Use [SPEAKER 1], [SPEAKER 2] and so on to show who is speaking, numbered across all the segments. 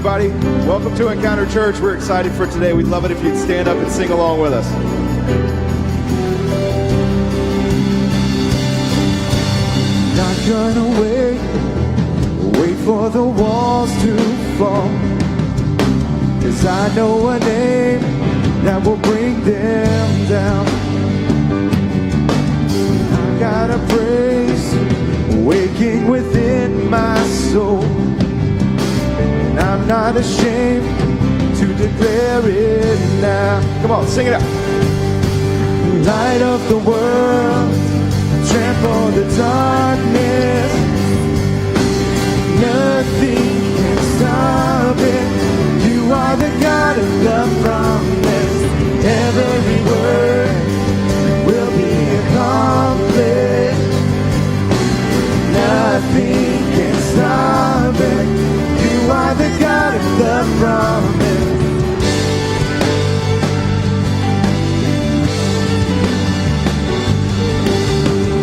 [SPEAKER 1] everybody. Welcome to Encounter Church. We're excited for today. We'd love it if you'd stand up and sing along with us.
[SPEAKER 2] Not gonna wait for the walls to fall, 'cause I know a name that will bring them down. I got a praise waking within my soul, and I'm not ashamed to declare it now.
[SPEAKER 1] Come on, sing it out.
[SPEAKER 2] Light of the world, trample the darkness. Nothing can stop it. You are the God of the promise. Every word will be accomplished. Nothing can stop it. You are the God of the promise.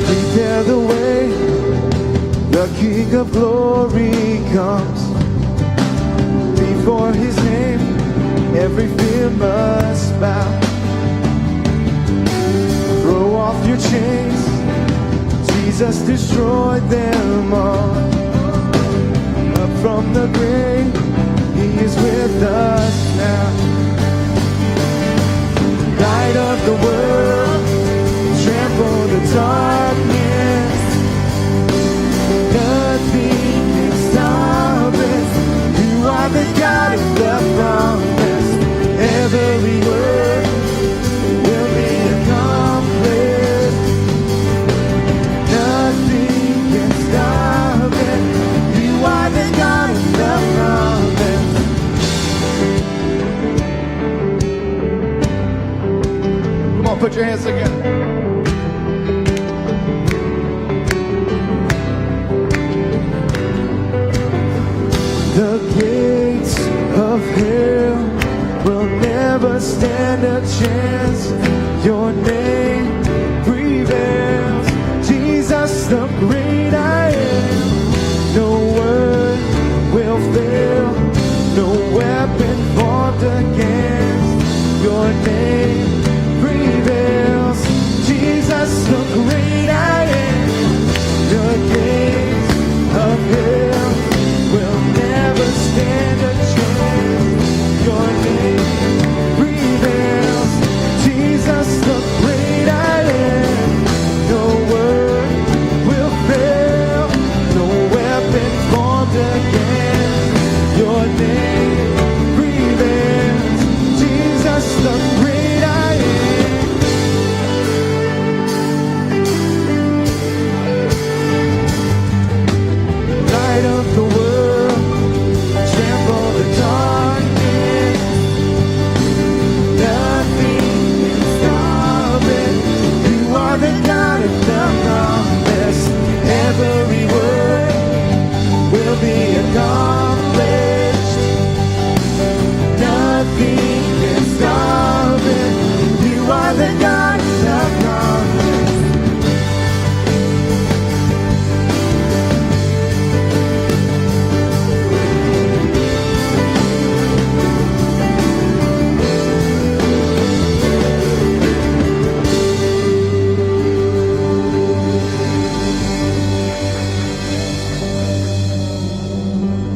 [SPEAKER 2] Prepare the way, the King of glory comes. Before his name, every fear must bow. Throw off your chains, Jesus destroyed them all. Up from the grave, he is with us now. Light of the world, trample the darkness. Nothing can stop it. You are the God of the promise. Every word will be accomplished. Nothing can stop it. You are the God of the promise.
[SPEAKER 1] Come on, put your hands together.
[SPEAKER 2] The gates of hell will never stand a chance. Your name prevails, Jesus the great I am. No word will fail, no weapon formed against. Your name prevails, Jesus the great I am. The gates of hell will never stand a chance. Your name prevails, Jesus the great I am. No word will fail, no weapon formed against. Your name prevails, Jesus the great I am. Light of the world, trample the darkness. Nothing can stop it. You are the God of the promise. Every word will be accomplished. Nothing can stop it. You are the God of the promise.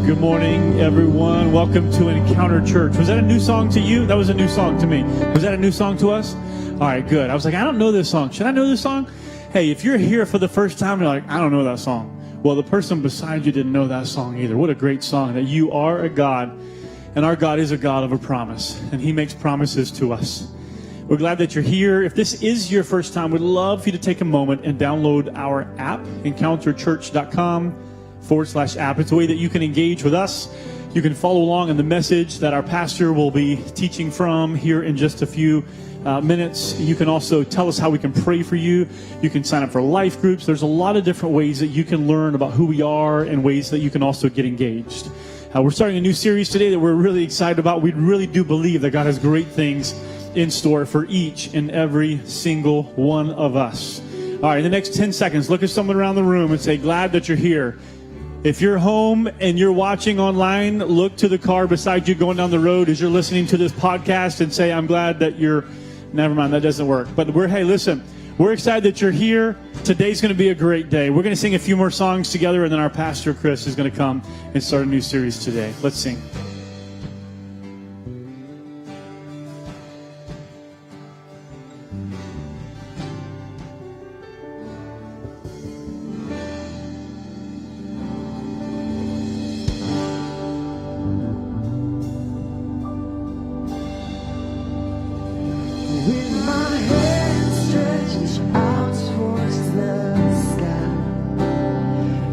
[SPEAKER 3] Good morning, everyone. Welcome to Encounter Church. Was that a new song to you? That was a new song to me. Was that a new song to us? All right, good. I was like, I don't know this song. Should I know this song? Hey, if you're here for the first time, you're like, I don't know that song. Well, the person beside you didn't know that song either. What a great song that you are a God, and our God is a God of a promise, and he makes promises to us. We're glad that you're here. If this is your first time, we'd love for you to take a moment and download our app, encounterchurch.com/app. It's a way that you can engage with us. You can follow along in the message that our pastor will be teaching from here in just a few minutes. You can also tell us how we can pray for you. You can sign up for life groups. There's a lot of different ways that you can learn about who we are and ways that you can also get engaged. We're starting a new series today that we're really excited about. We really do believe that God has great things in store for each and every single one of us. All right, in the next 10 seconds, look at someone around the room and say, glad that you're here. If you're home and you're watching online, look to the car beside you going down the road as you're listening to this podcast and say, I'm glad that you're, never mind, that doesn't work. But hey, listen, we're excited that you're here. Today's going to be a great day. We're going to sing a few more songs together, and then our pastor, Chris, is going to come and start a new series today. Let's sing.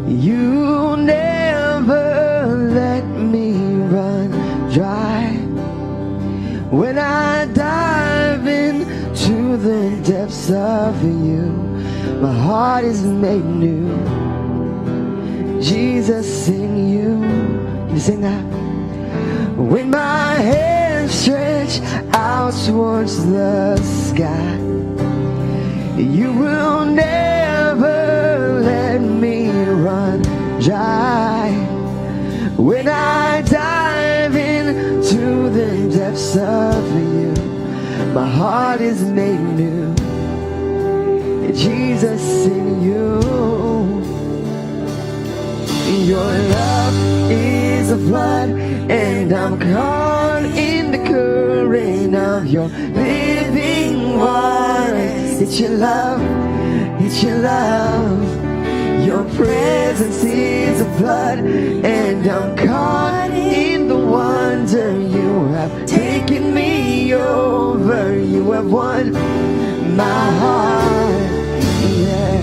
[SPEAKER 2] You never let me run dry. When I dive into the depths of you, my heart is made new. Jesus, in you. Can you sing that? When my hands stretch out towards the sky, you will never let me run dry. When I dive into the depths of you, my heart is made new. Jesus, in you. Your love is a flood, and I'm caught in the current of your living waters. It's your love, it's your love. Your presence is a flood, and I'm caught in the wonder. You have taken me over. You have won my heart. Yeah.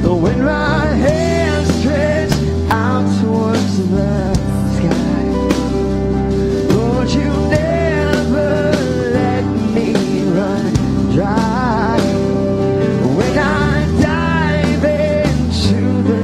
[SPEAKER 2] When my hands stretch out towards the sky, Lord, you never let me run dry. When I dive into the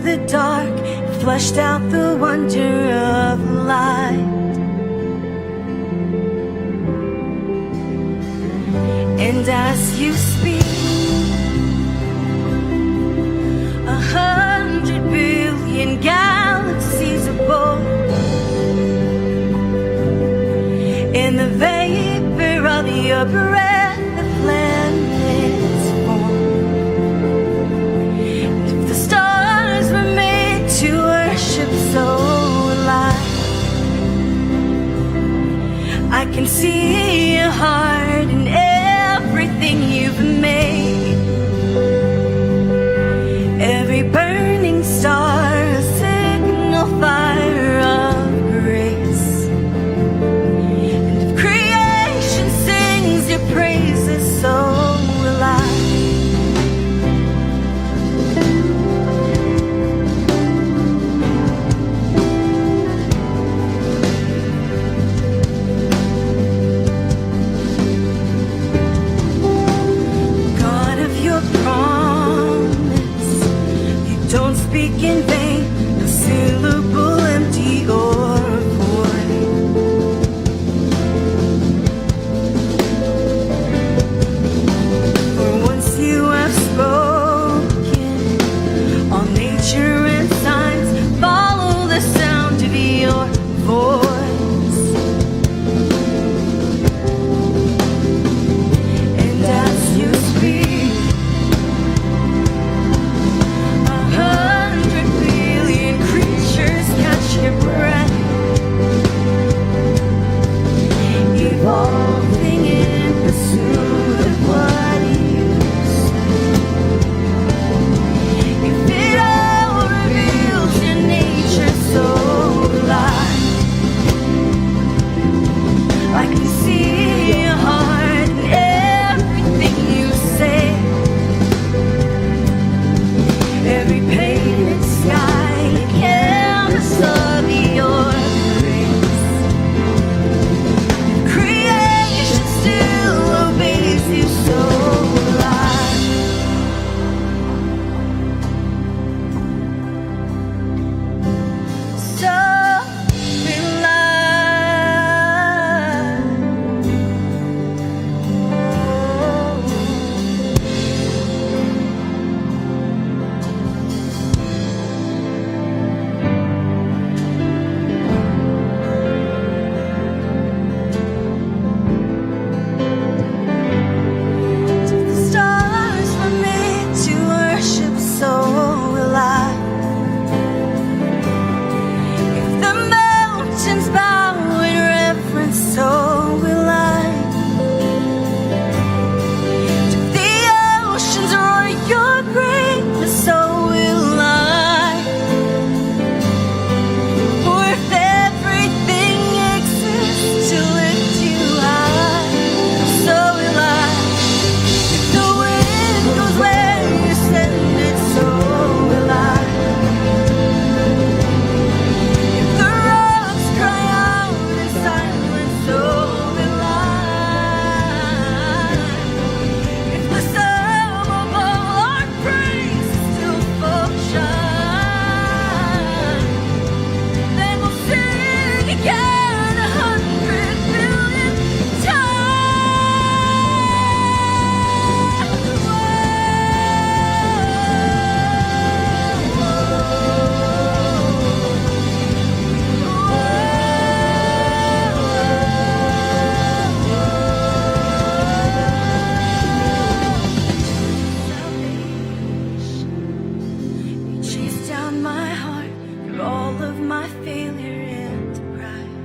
[SPEAKER 4] the dark, fleshed out the wonder of light. And as you speak, 100 billion galaxies are born. In the vapor of your breath, the planets form. And if the stars were made to worship, so will I can see your heart in everything you've made. Every burning star, a signal fire of grace. And if creation sings your praises, so will I. God of your promise, you don't speak in vain, no syllable empty or void. For once you have spoken, all nature and signs follow the sound of your voice. And as you speak, 100 billion creatures catch your breath, evolving in pursuit of what you say. If it all reveals your nature, so alive, I can see your heart in everything you say. Every painted sky, a canvas of your grace. Creation still obeys you, so alive. So if the stars were made to worship, so will I. If the mountains bow in reverence, so will I. If the oceans roar your greatness, so will I. For if everything exists to lift you high, so will I. If the wind goes where you send it, so will I. If the rocks cry out in silence, so will I. If the sum of all our praise still falls shine, then we'll sing again 100 billion You chase down my heart through all of my failure and pride.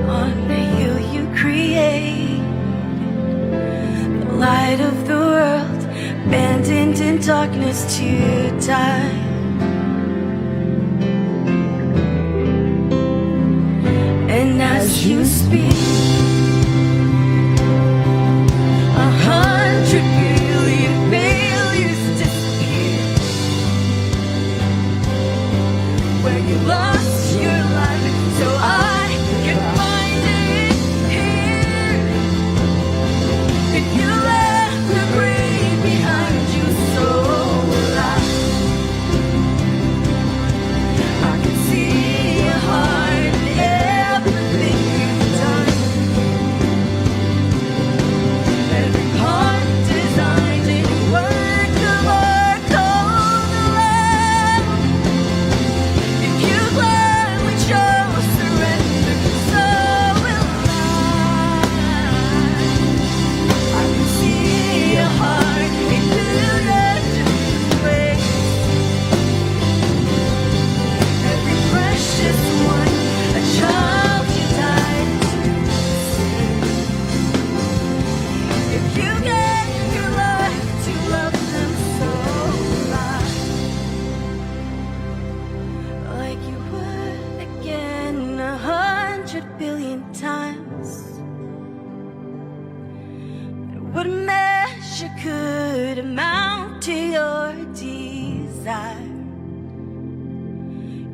[SPEAKER 4] Honor you create the light of the world, abandoned in darkness to die. And as you speak, 100 billion failures disappear. Where you lost your life, so I can find it here. If you let the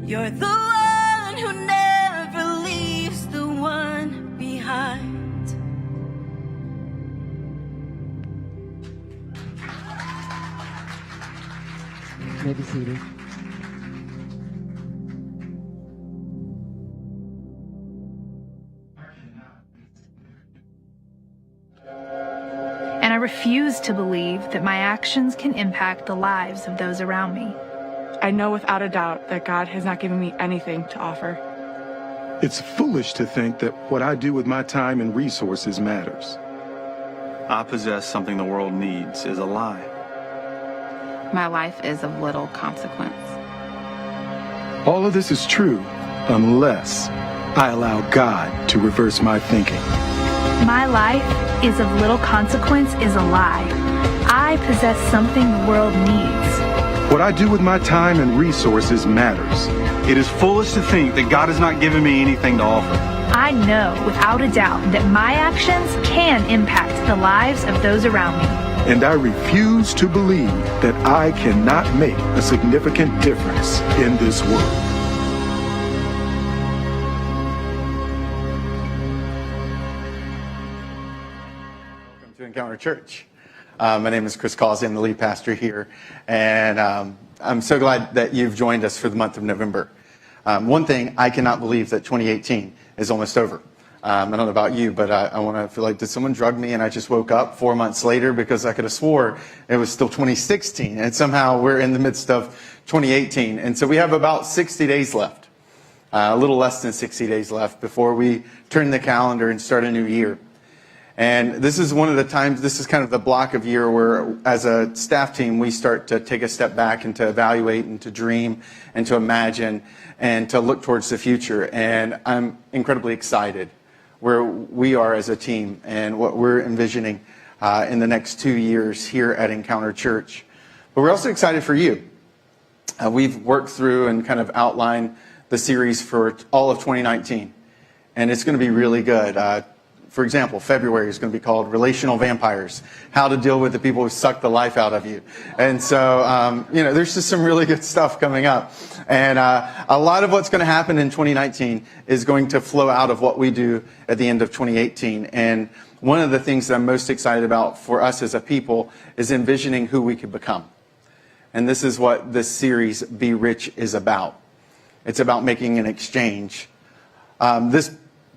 [SPEAKER 4] You're the one who never leaves the one behind.
[SPEAKER 5] May be seated.
[SPEAKER 6] And I refuse to believe that my actions can impact the lives of those around me.
[SPEAKER 7] I know without a doubt that God has not given me anything to offer.
[SPEAKER 8] It's foolish to think that what I do with my time and resources matters.
[SPEAKER 9] I possess something the world needs is a lie.
[SPEAKER 10] My life is of little consequence.
[SPEAKER 8] All of this is true unless I allow God to reverse my thinking.
[SPEAKER 6] My life is of little consequence is a lie. I possess something the world needs.
[SPEAKER 8] What I do with my time and resources matters.
[SPEAKER 9] It is foolish to think that God has not given me anything to offer.
[SPEAKER 6] I know without a doubt that my actions can impact the lives of those around me.
[SPEAKER 8] And I refuse to believe that I cannot make a significant difference in this world.
[SPEAKER 1] Welcome to Encounter Church. My name is Chris Causey. I'm the lead pastor here. And I'm so glad that you've joined us for the month of November. One thing, I cannot believe that 2018 is almost over. I don't know about you, but I want to feel like, did someone drug me and I just woke up 4 months later because I could have swore it was still 2016 and somehow we're in the midst of 2018. And so we have about 60 days left, a little less than 60 days left before we turn the calendar and start a new year. And this is one of the times, this is kind of the block of year where as a staff team, we start to take a step back and to evaluate and to dream and to imagine and to look towards the future. And I'm incredibly excited where we are as a team and what we're envisioning in the next 2 years here at Encounter Church. But we're also excited for you. We've worked through and kind of outlined the series for all of 2019. And it's going to be really good. For example, February is going to be called Relational Vampires, how to deal with the people who suck the life out of you. And so, there's just some really good stuff coming up. And a lot of what's going to happen in 2019 is going to flow out of what we do at the end of 2018. And one of the things that I'm most excited about for us as a people is envisioning who we could become. And this is what this series, Be Rich, is about. It's about making an exchange. This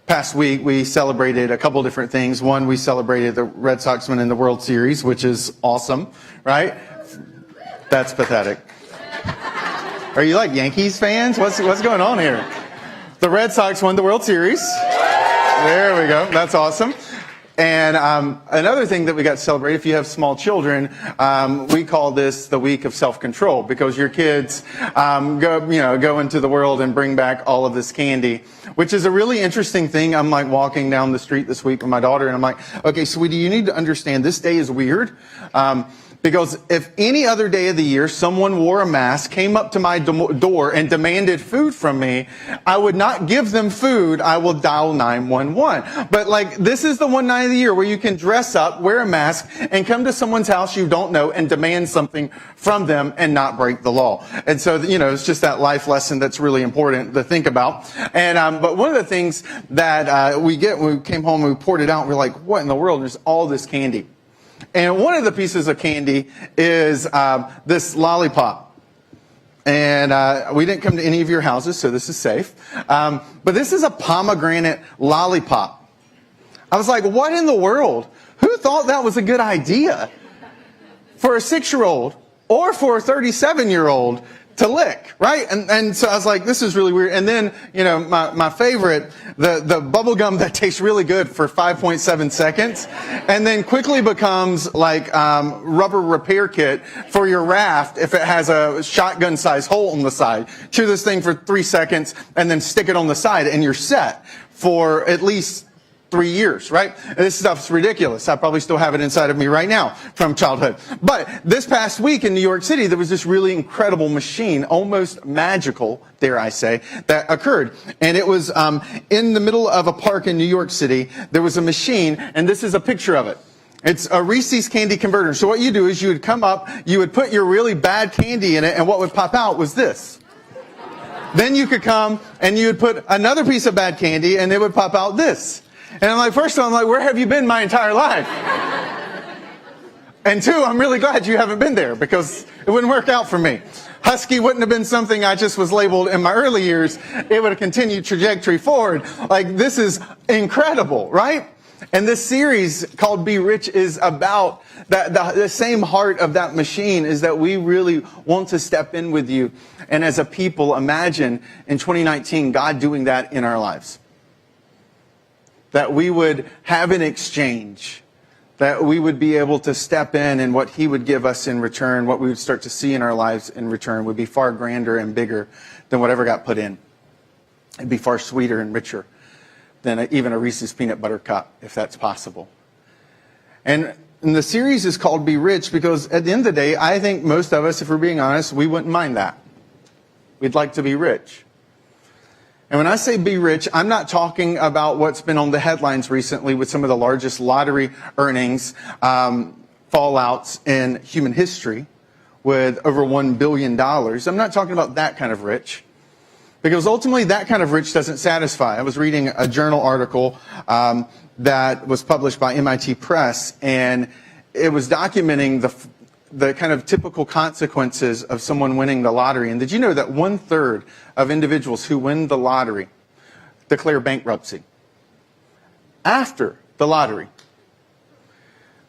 [SPEAKER 1] past week, we celebrated a couple different things. One, we celebrated the Red Sox winning the World Series, which is awesome, right? That's pathetic. Are you like Yankees fans? What's going on here? The Red Sox won the World Series. There we go. That's awesome. And another thing that we got to celebrate, if you have small children, we call this the week of self-control because your kids go into the world and bring back all of this candy, which is a really interesting thing. I'm like walking down the street this week with my daughter, and I'm like, okay, sweetie, you need to understand this day is weird. Because if any other day of the year someone wore a mask, came up to my door and demanded food from me, I would not give them food. I will dial 911. But like, this is the one night of the year where you can dress up, wear a mask, and come to someone's house you don't know and demand something from them and not break the law. And so, it's just that life lesson that's really important to think about. And but one of the things that we when we came home and we poured it out, we're like, what in the world? There's all this candy. And one of the pieces of candy is this lollipop. And we didn't come to any of your houses, so this is safe. But this is a pomegranate lollipop. I was like, what in the world? Who thought that was a good idea for a 6-year-old or for a 37-year-old to lick, right? And so I was like, this is really weird. And then, my favorite, the bubble gum that tastes really good for 5.7 seconds and then quickly becomes like rubber repair kit for your raft if it has a shotgun size hole on the side. Chew this thing for 3 seconds and then stick it on the side and you're set for at least 3 years, right? And this stuff's ridiculous. I probably still have it inside of me right now from childhood. But this past week in New York City, there was this really incredible machine, almost magical, dare I say, that occurred. And it was in the middle of a park in New York City. There was a machine, and this is a picture of it. It's a Reese's candy converter. So what you do is you would come up, you would put your really bad candy in it, and what would pop out was this. Then you could come and you would put another piece of bad candy and it would pop out this. And I'm like, first of all, I'm like, where have you been my entire life? And two, I'm really glad you haven't been there because it wouldn't work out for me. Husky wouldn't have been something I just was labeled in my early years. It would have continued trajectory forward. Like, this is incredible, right? And this series called Be Rich is about that. The same heart of that machine is that we really want to step in with you. And as a people, imagine in 2019, God doing that in our lives. That we would have an exchange. That we would be able to step in and what he would give us in return, what we would start to see in our lives in return would be far grander and bigger than whatever got put in. It'd be far sweeter and richer than even a Reese's peanut butter cup, if that's possible. And the series is called Be Rich because at the end of the day, I think most of us, if we're being honest, we wouldn't mind that. We'd like to be rich. And when I say be rich, I'm not talking about what's been on the headlines recently with some of the largest lottery earnings, fallouts in human history with over $1 billion. I'm not talking about that kind of rich. Because ultimately, that kind of rich doesn't satisfy. I was reading a journal article that was published by MIT Press, and it was documenting the kind of typical consequences of someone winning the lottery. And did you know that 1/3 of individuals who win the lottery declare bankruptcy after the lottery?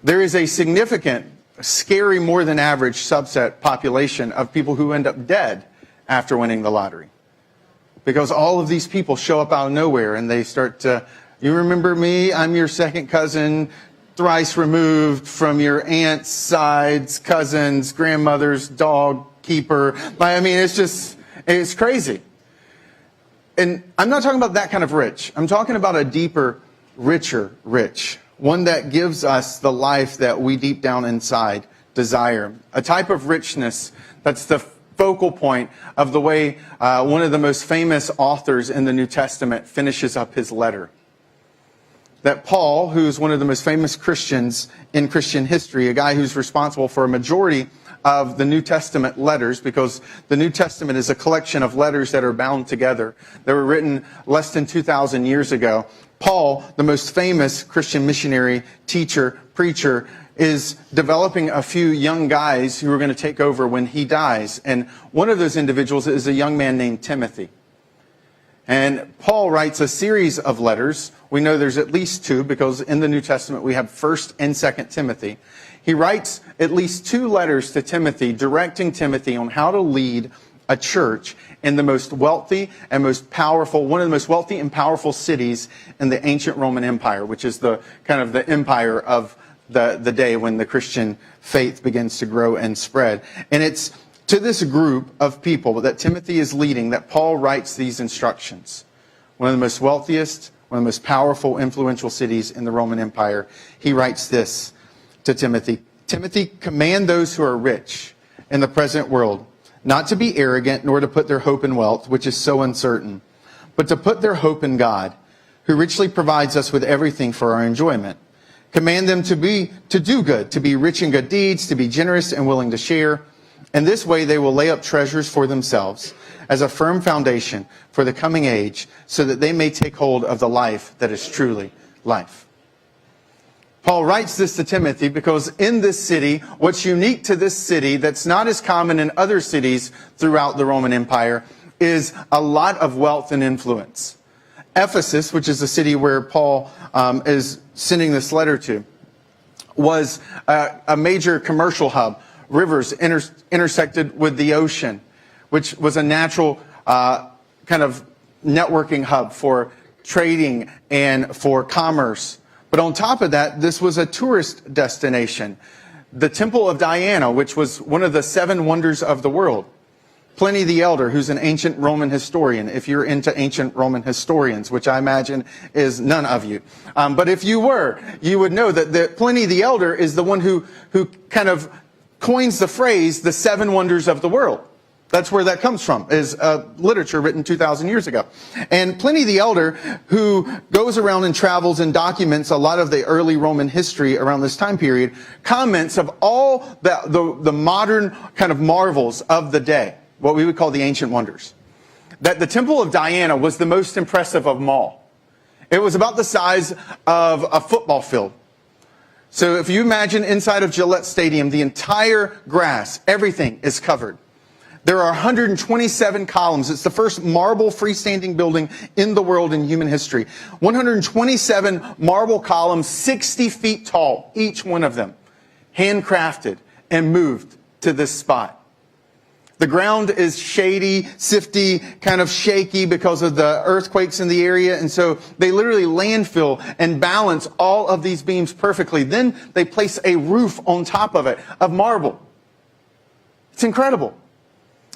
[SPEAKER 1] There is a significant, scary, more than average subset population of people who end up dead after winning the lottery. Because all of these people show up out of nowhere and they start to, you remember me? I'm your second cousin, thrice removed from your aunt's sides, cousins, grandmother's dog keeper. I mean, it's crazy. And I'm not talking about that kind of rich. I'm talking about a deeper, richer rich. One that gives us the life that we deep down inside desire. A type of richness that's the focal point of the way one of the most famous authors in the New Testament finishes up his letter. That Paul, who's one of the most famous Christians in Christian history, a guy who's responsible for a majority of the New Testament letters, because the New Testament is a collection of letters that are bound together, that were written less than 2,000 years ago. Paul, the most famous Christian missionary, teacher, preacher, is developing a few young guys who are going to take over when he dies. And one of those individuals is a young man named Timothy. And Paul writes a series of letters. We know there's at least two because in the New Testament we have 1st and 2nd Timothy. He writes at least 2 letters to Timothy, directing Timothy on how to lead a church in the most wealthy and most powerful, one of the most wealthy and powerful cities in the ancient Roman Empire, which is the kind of the empire of the day when the Christian faith begins to grow and spread. And it's to this group of people that Timothy is leading that Paul writes these instructions. One of the most wealthiest, one of the most powerful, influential cities in the Roman Empire. He writes this to Timothy. Timothy, command those who are rich in the present world not to be arrogant nor to put their hope in wealth, which is so uncertain, but to put their hope in God, who richly provides us with everything for our enjoyment. Command them to do good, to be rich in good deeds, to be generous and willing to share. In this way, they will lay up treasures for themselves as a firm foundation for the coming age, so that they may take hold of the life that is truly life. Paul writes this to Timothy because in this city, what's unique to this city that's not as common in other cities throughout the Roman Empire is a lot of wealth and influence. Ephesus, which is the city where Paul is sending this letter to, was a major commercial hub. Rivers intersected with the ocean, which was a natural kind of networking hub for trading and for commerce. But on top of that, this was a tourist destination. The Temple of Diana, which was one of the 7 wonders of the world. Pliny the Elder, who's an ancient Roman historian, if you're into ancient Roman historians, which I imagine is none of you. But if you were, you would know that Pliny the Elder is the one who kind of coins the phrase, the 7 wonders of the world. That's where that comes from, is literature written 2,000 years ago. And Pliny the Elder, who goes around and travels and documents a lot of the early Roman history around this time period, comments of all the modern kind of marvels of the day, what we would call the ancient wonders. that the Temple of Diana was the most impressive of them all. It was about the size of a football field. So if you imagine inside of Gillette Stadium, the entire grass, everything is covered. There are 127 columns. It's the first marble freestanding building in the world in human history. 127 marble columns, 60 feet tall, each one of them, handcrafted and moved to this spot. The ground is shady, sifty, kind of shaky because of the earthquakes in the area. And so they literally landfill and balance all of these beams perfectly. Then they place a roof on top of it of marble. It's incredible.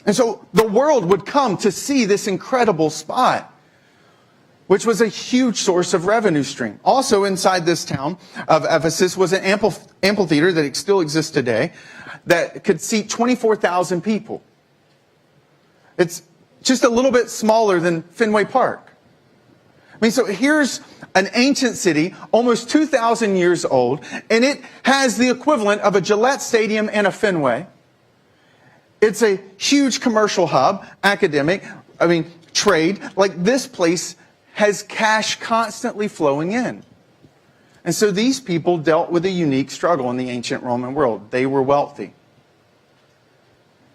[SPEAKER 1] And so the world would come to see this incredible spot, which was a huge source of revenue stream. Also inside this town of Ephesus was an amphitheater that still exists today that could seat 24,000 people. It's just a little bit smaller than Fenway Park. I mean, so here's an ancient city, almost 2,000 years old, and it has the equivalent of a Gillette Stadium and a Fenway. It's a huge commercial hub, academic, trade. Like, this place has cash constantly flowing in. And so these people dealt with a unique struggle in the ancient Roman world. They were wealthy.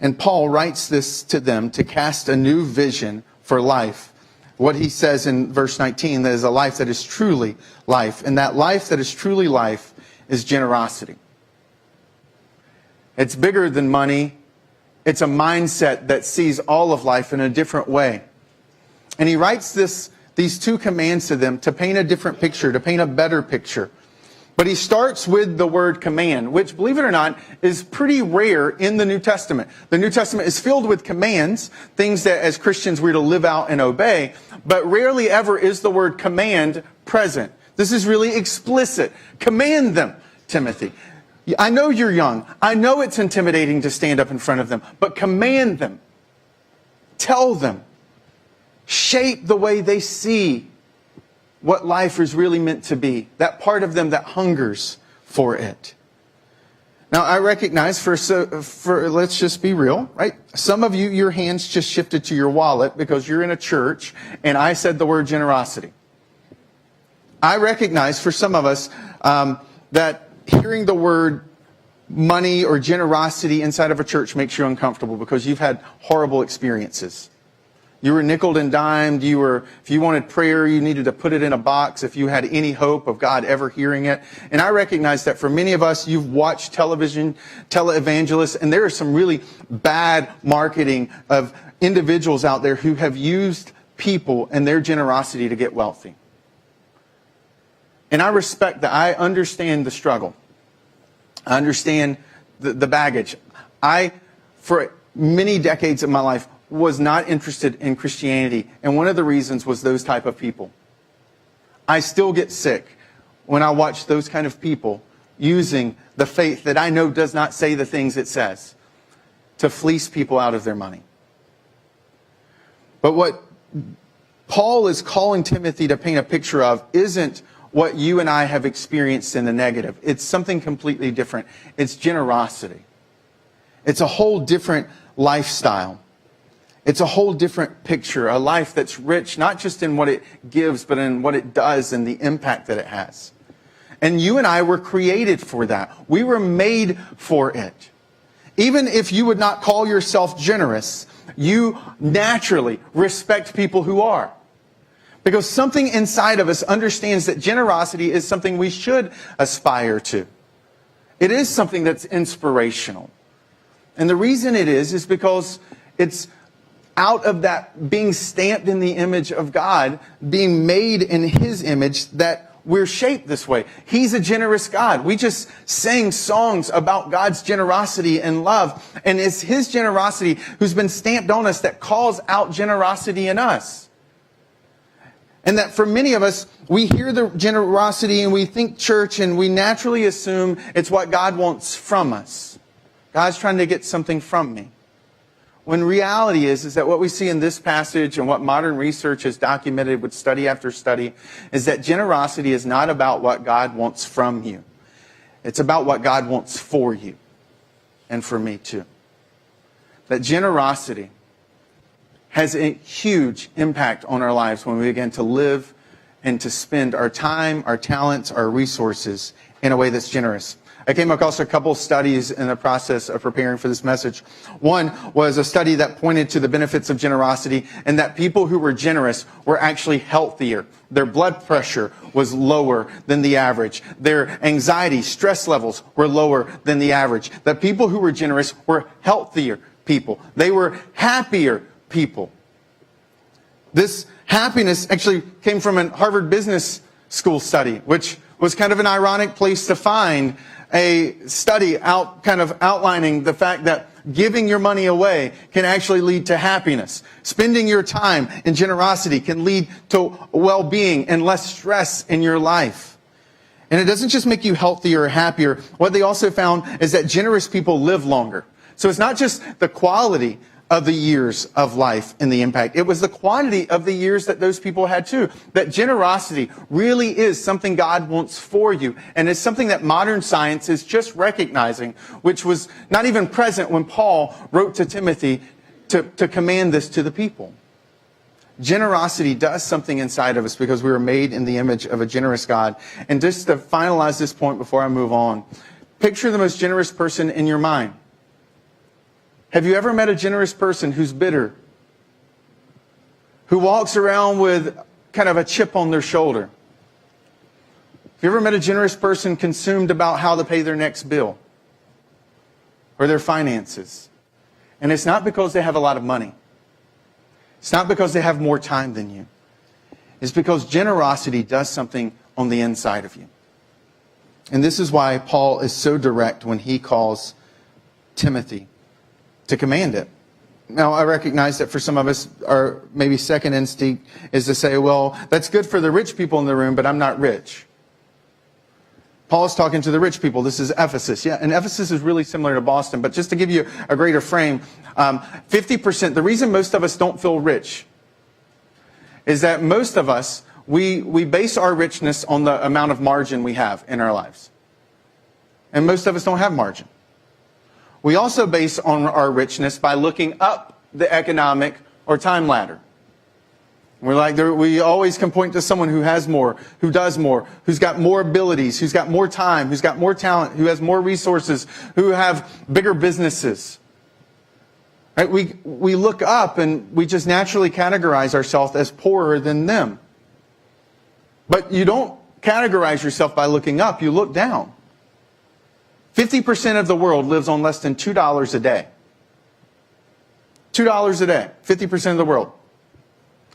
[SPEAKER 1] And Paul writes this to them to cast a new vision for life. What he says in verse 19, that is a life that is truly life. And that life that is truly life is generosity. It's bigger than money. It's a mindset that sees all of life in a different way. And he writes these two commands to them to paint a different picture, to paint a better picture. But he starts with the word command, which, believe it or not, is pretty rare in the New Testament. The New Testament is filled with commands, things that as Christians we're to live out and obey, but rarely ever is the word command present. This is really explicit. Command them, Timothy. I know you're young. I know it's intimidating to stand up in front of them, but command them. Tell them. Shape the way they see what life is really meant to be. That part of them that hungers for it. Now, I recognize for let's just be real, right? Some of you, your hands just shifted to your wallet because you're in a church and I said the word generosity. I recognize for some of us that hearing the word money or generosity inside of a church makes you uncomfortable because you've had horrible experiences. You were nickeled and dimed. If you wanted prayer, you needed to put it in a box if you had any hope of God ever hearing it. And I recognize that for many of us, you've watched television, televangelists, and there is some really bad marketing of individuals out there who have used people and their generosity to get wealthy. And I respect that. I understand the struggle. I understand the baggage. For many decades of my life, was not interested in Christianity. And one of the reasons was those type of people. I still get sick when I watch those kind of people using the faith that I know does not say the things it says to fleece people out of their money. But what Paul is calling Timothy to paint a picture of isn't what you and I have experienced in the negative. It's something completely different. It's generosity. It's a whole different lifestyle. It's a whole different picture, a life that's rich, not just in what it gives, but in what it does and the impact that it has. And you and I were created for that. We were made for it. Even if you would not call yourself generous, you naturally respect people who are. Because something inside of us understands that generosity is something we should aspire to. It is something that's inspirational. And the reason it is because it's out of that being stamped in the image of God, being made in His image, that we're shaped this way. He's a generous God. We just sang songs about God's generosity and love. And it's His generosity who's been stamped on us that calls out generosity in us. And that for many of us, we hear the generosity and we think church and we naturally assume it's what God wants from us. God's trying to get something from me. When reality is that what we see in this passage and what modern research has documented with study after study is that generosity is not about what God wants from you. It's about what God wants for you and for me too. That generosity has a huge impact on our lives when we begin to live and to spend our time, our talents, our resources in a way that's generous. I came across a couple studies in the process of preparing for this message. One was a study that pointed to the benefits of generosity and that people who were generous were actually healthier. Their blood pressure was lower than the average. Their anxiety, stress levels were lower than the average. That people who were generous were healthier people. They were happier people. This happiness actually came from a Harvard Business School study, which was kind of an ironic place to find a study outlining the fact that giving your money away can actually lead to happiness. Spending your time in generosity can lead to well-being and less stress in your life. And it doesn't just make you healthier or happier. What they also found is that generous people live longer. So it's not just the quality of the years of life and the impact. It was the quantity of the years that those people had too. That generosity really is something God wants for you. And it's something that modern science is just recognizing, which was not even present when Paul wrote to Timothy to command this to the people. Generosity does something inside of us because we were made in the image of a generous God. And just to finalize this point before I move on, picture the most generous person in your mind. Have you ever met a generous person who's bitter? Who walks around with kind of a chip on their shoulder? Have you ever met a generous person consumed about how to pay their next bill? Or their finances? And it's not because they have a lot of money. It's not because they have more time than you. It's because generosity does something on the inside of you. And this is why Paul is so direct when he calls Timothy to command it. Now, I recognize that for some of us, our maybe second instinct is to say, well, that's good for the rich people in the room, but I'm not rich. Paul is talking to the rich people. This is Ephesus. Yeah, and Ephesus is really similar to Boston. But just to give you a greater frame, 50%, the reason most of us don't feel rich is that most of us, we base our richness on the amount of margin we have in our lives. And most of us don't have margin. We also base on our richness by looking up the economic or time ladder. We're like, we always can point to someone who has more, who does more, who's got more abilities, who's got more time, who's got more talent, who has more resources, who have bigger businesses. Right? We look up and we just naturally categorize ourselves as poorer than them. But you don't categorize yourself by looking up, you look down. 50% of the world lives on less than $2 a day. $2 a day, 50% of the world.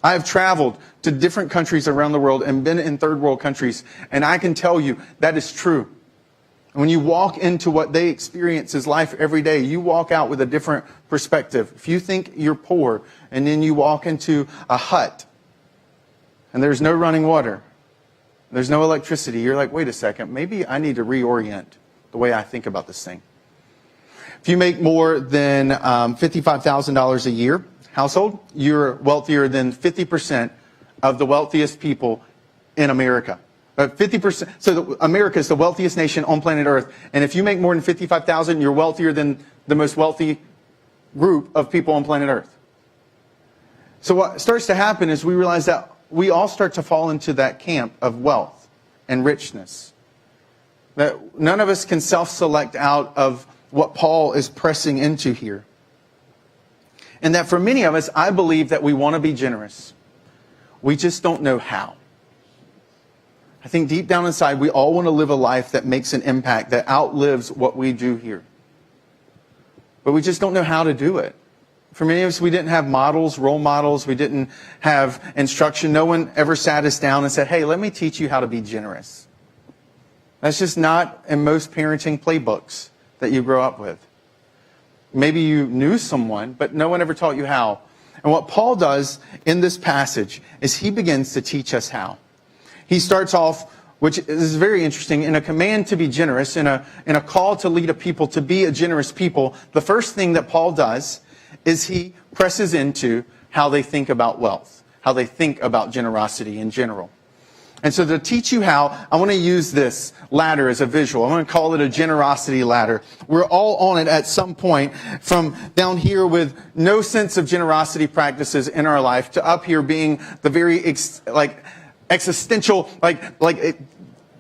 [SPEAKER 1] I have traveled to different countries around the world and been in third world countries, and I can tell you that is true. When you walk into what they experience as life every day, you walk out with a different perspective. If you think you're poor, and then you walk into a hut, and there's no running water, there's no electricity, you're like, wait a second, maybe I need to reorient the way I think about this thing. If you make more than $55,000 a year household, you're wealthier than 50% of the wealthiest people in America. 50%. So America is the wealthiest nation on planet Earth. And if you make more than $55,000, you're wealthier than the most wealthy group of people on planet Earth. So what starts to happen is we realize that we all start to fall into that camp of wealth and richness. That none of us can self-select out of what Paul is pressing into here. And that for many of us, I believe that we want to be generous. We just don't know how. I think deep down inside, we all want to live a life that makes an impact, that outlives what we do here. But we just don't know how to do it. For many of us, we didn't have models, role models. We didn't have instruction. No one ever sat us down and said, hey, let me teach you how to be generous. That's just not in most parenting playbooks that you grow up with. Maybe you knew someone, but no one ever taught you how. And what Paul does in this passage is he begins to teach us how. He starts off, which is very interesting, in a command to be generous, in a call to lead a people to be a generous people. The first thing that Paul does is he presses into how they think about wealth, how they think about generosity in general. And so to teach you how, I want to use this ladder as a visual. I'm going to call it a generosity ladder. We're all on it at some point, from down here with no sense of generosity practices in our life to up here being the very existential,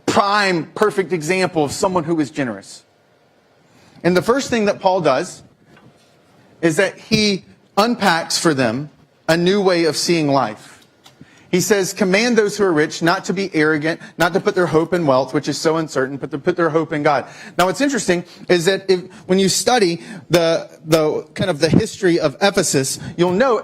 [SPEAKER 1] prime, perfect example of someone who is generous. And the first thing that Paul does is that he unpacks for them a new way of seeing life. He says, command those who are rich not to be arrogant, not to put their hope in wealth, which is so uncertain, but to put their hope in God. Now, what's interesting is that when you study the kind of the history of Ephesus, you'll know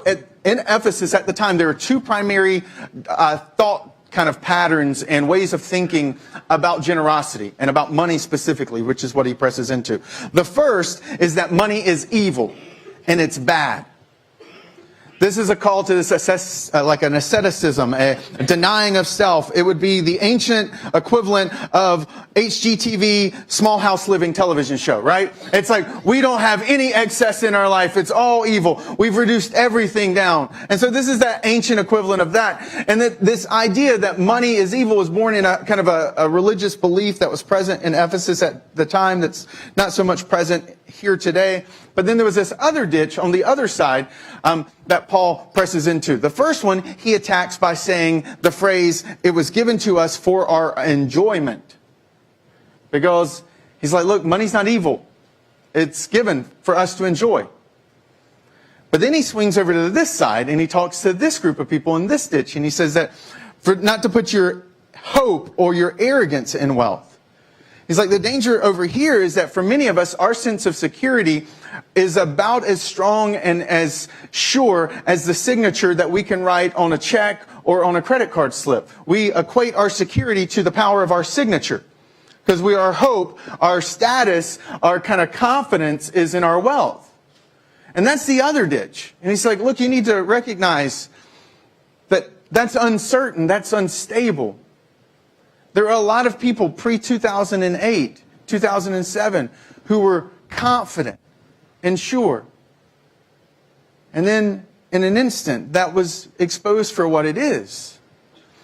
[SPEAKER 1] in Ephesus at the time, there were two primary thought kind of patterns and ways of thinking about generosity and about money specifically, which is what he presses into. The first is that money is evil and it's bad. This is a call to this like an asceticism, a denying of self. It would be the ancient equivalent of HGTV Small House Living television show, right? It's like, we don't have any excess in our life. It's all evil. We've reduced everything down. And so this is that ancient equivalent of that. And that this idea that money is evil was born in a kind of a religious belief that was present in Ephesus at the time that's not so much present here today. But then there was this other ditch on the other side that Paul presses into. The first one he attacks by saying the phrase, it was given to us for our enjoyment. Because he's like, look, money's not evil. It's given for us to enjoy. But then he swings over to this side and he talks to this group of people in this ditch. And he says that for not to put your hope or your arrogance in wealth. He's like, the danger over here is that for many of us, our sense of security is about as strong and as sure as the signature that we can write on a check or on a credit card slip. We equate our security to the power of our signature. Because our hope, our status, our kind of confidence is in our wealth. And that's the other ditch. And he's like, look, you need to recognize that that's uncertain, that's unstable. There are a lot of people pre-2008, 2007, who were confident and sure. And then in an instant, that was exposed for what it is.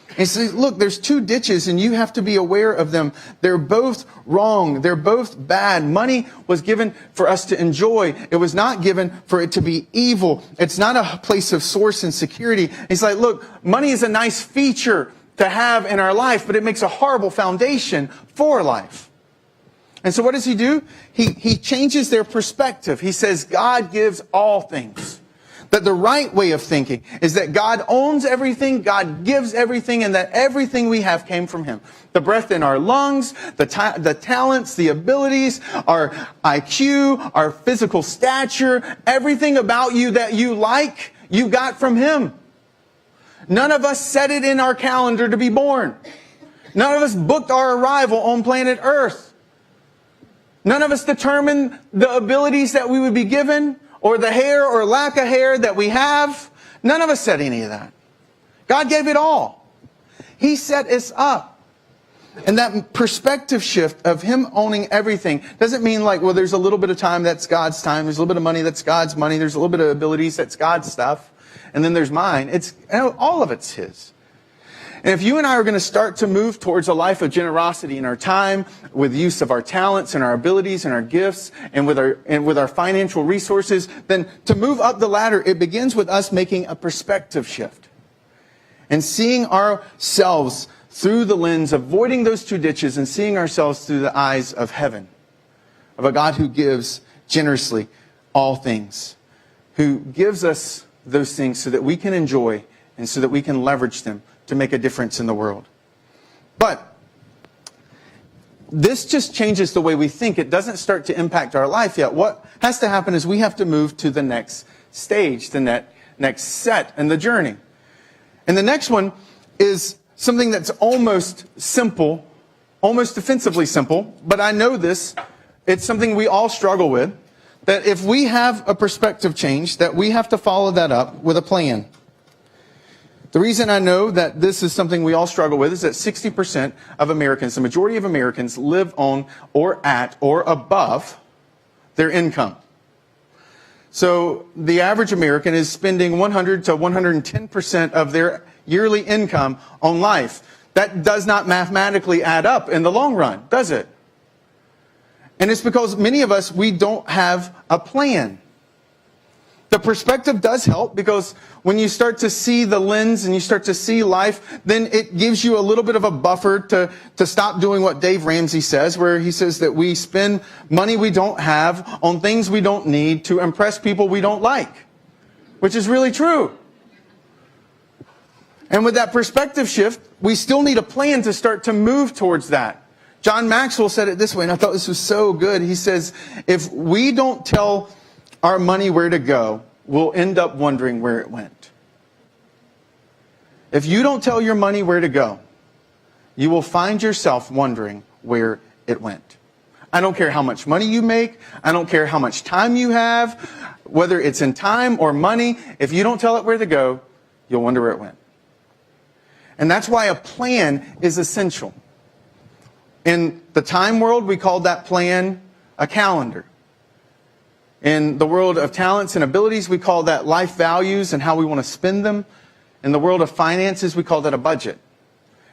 [SPEAKER 1] And he says, look, there's two ditches and you have to be aware of them. They're both wrong. They're both bad. Money was given for us to enjoy. It was not given for it to be evil. It's not a place of source and security. He's like, look, money is a nice feature to have in our life, but it makes a horrible foundation for life. And so what does he do? He changes their perspective. He says God gives all things. That the right way of thinking is that God owns everything, God gives everything, and that everything we have came from Him. The breath in our lungs, the talents, the abilities, our IQ, our physical stature, everything about you that you like, you got from Him. None of us set it in our calendar to be born. None of us booked our arrival on planet Earth. None of us determined the abilities that we would be given or the hair or lack of hair that we have. None of us said any of that. God gave it all. He set us up. And that perspective shift of Him owning everything doesn't mean like, well, there's a little bit of time that's God's time. There's a little bit of money that's God's money. There's a little bit of abilities that's God's stuff. And then there's mine. All of it's His. And if you and I are going to start to move towards a life of generosity in our time, with use of our talents and our abilities and our gifts, and with our financial resources, then to move up the ladder, it begins with us making a perspective shift. And seeing ourselves through the lens, avoiding those two ditches, and seeing ourselves through the eyes of heaven. Of a God who gives generously all things. Who gives us those things so that we can enjoy and so that we can leverage them to make a difference in the world. But this just changes the way we think. It doesn't start to impact our life yet. What has to happen is we have to move to the next stage, the next set in the journey. And the next one is something that's almost simple, almost offensively simple, but I know this. It's something we all struggle with. That if we have a perspective change, that we have to follow that up with a plan. The reason I know that this is something we all struggle with is that 60% of Americans, the majority of Americans, live on or at or above their income. So the average American is spending 100 to 110% of their yearly income on life. That does not mathematically add up in the long run, does it? And it's because many of us, we don't have a plan. The perspective does help, because when you start to see the lens and you start to see life, then it gives you a little bit of a buffer to stop doing what Dave Ramsey says, where he says that we spend money we don't have on things we don't need to impress people we don't like, which is really true. And with that perspective shift, we still need a plan to start to move towards that. John Maxwell said it this way, and I thought this was so good. He says, if we don't tell our money where to go, we'll end up wondering where it went. If you don't tell your money where to go, you will find yourself wondering where it went. I don't care how much money you make. I don't care how much time you have, whether it's in time or money. If you don't tell it where to go, you'll wonder where it went. And that's why a plan is essential. In the time world, we call that plan a calendar. In the world of talents and abilities, we call that life values and how we want to spend them. In the world of finances, we call that a budget.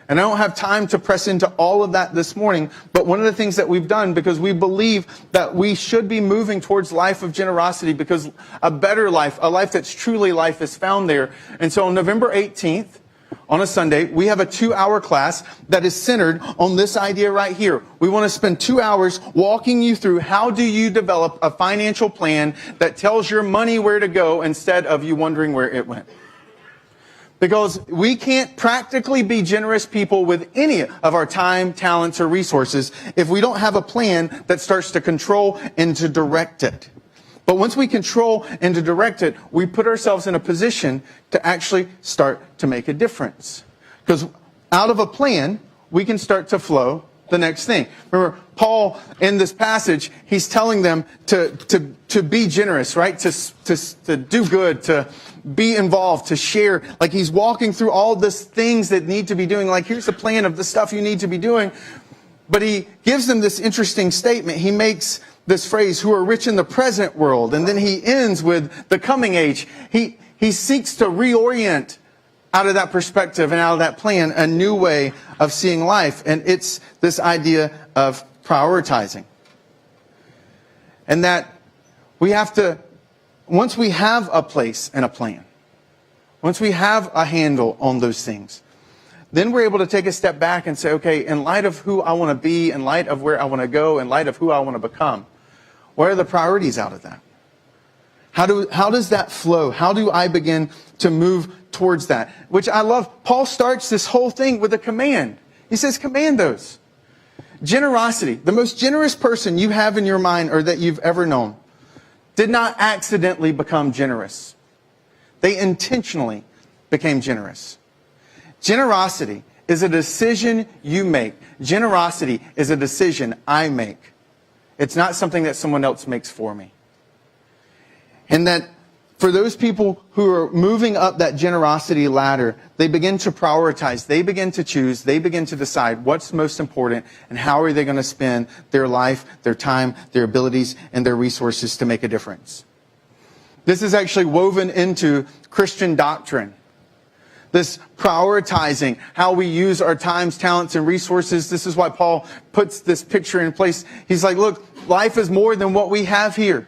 [SPEAKER 1] And I don't have time to press into all of that this morning, but one of the things that we've done, because we believe that we should be moving towards life of generosity, because a better life, a life that's truly life, is found there. And so on November 18th, on a Sunday, we have a 2-hour class that is centered on this idea right here. We want to spend 2 hours walking you through how do you develop a financial plan that tells your money where to go instead of you wondering where it went. Because we can't practically be generous people with any of our time, talents, or resources if we don't have a plan that starts to control and to direct it. But once we control and to direct it, we put ourselves in a position to actually start to make a difference. Because out of a plan, we can start to flow the next thing. Remember, Paul, in this passage, he's telling them to be generous, right? To do good, to be involved, to share. Like, he's walking through all these things that need to be doing. Like, here's the plan of the stuff you need to be doing. But he gives them this interesting statement. He makes this phrase, who are rich in the present world. And then he ends with the coming age. He seeks to reorient out of that perspective and out of that plan a new way of seeing life. And it's this idea of prioritizing. And that we have to, once we have a place and a plan, once we have a handle on those things, then we're able to take a step back and say, okay, in light of who I want to be, in light of where I want to go, in light of who I want to become, what are the priorities out of that? How does that flow? How do I begin to move towards that? Which I love. Paul starts this whole thing with a command. He says, command those. Generosity. The most generous person you have in your mind or that you've ever known did not accidentally become generous. They intentionally became generous. Generosity is a decision you make. Generosity is a decision I make. It's not something that someone else makes for me. And that for those people who are moving up that generosity ladder, they begin to prioritize, they begin to choose, they begin to decide what's most important and how are they going to spend their life, their time, their abilities, and their resources to make a difference. This is actually woven into Christian doctrine. This prioritizing, how we use our times, talents, and resources. This is why Paul puts this picture in place. He's like, look, life is more than what we have here.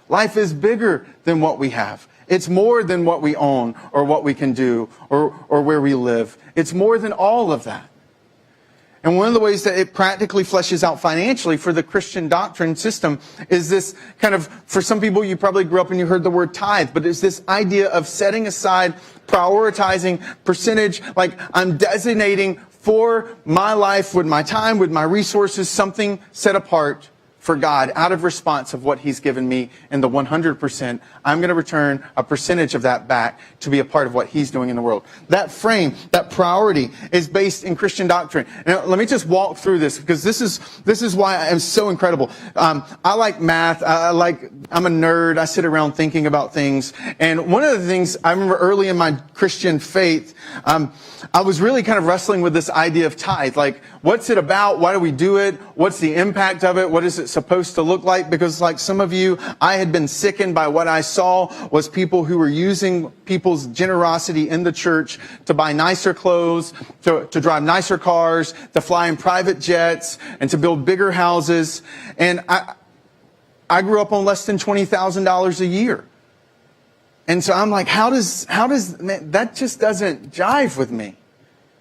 [SPEAKER 1] Life is bigger than what we have. It's more than what we own or what we can do or where we live. It's more than all of that. And one of the ways that it practically fleshes out financially for the Christian doctrine system is this kind of, for some people, you probably grew up and you heard the word tithe, but it's this idea of setting aside, prioritizing percentage, like I'm designating for my life, with my time, with my resources, something set apart for God out of response of what He's given me. And the 100%, I'm going to return a percentage of that back to be a part of what He's doing in the world. That frame, that priority is based in Christian doctrine. Now, let me just walk through this because this is why I am so incredible. I like math. I'm a nerd. I sit around thinking about things. And one of the things I remember early in my Christian faith, I was really kind of wrestling with this idea of tithe. Like, what's it about? Why do we do it? What's the impact of it? What is it supposed to look like, because like some of you, I had been sickened by what I saw was people who were using people's generosity in the church to buy nicer clothes, to drive nicer cars, to fly in private jets, and to build bigger houses. And I grew up on less than $20,000 a year. And so I'm like, how does man, that just doesn't jive with me.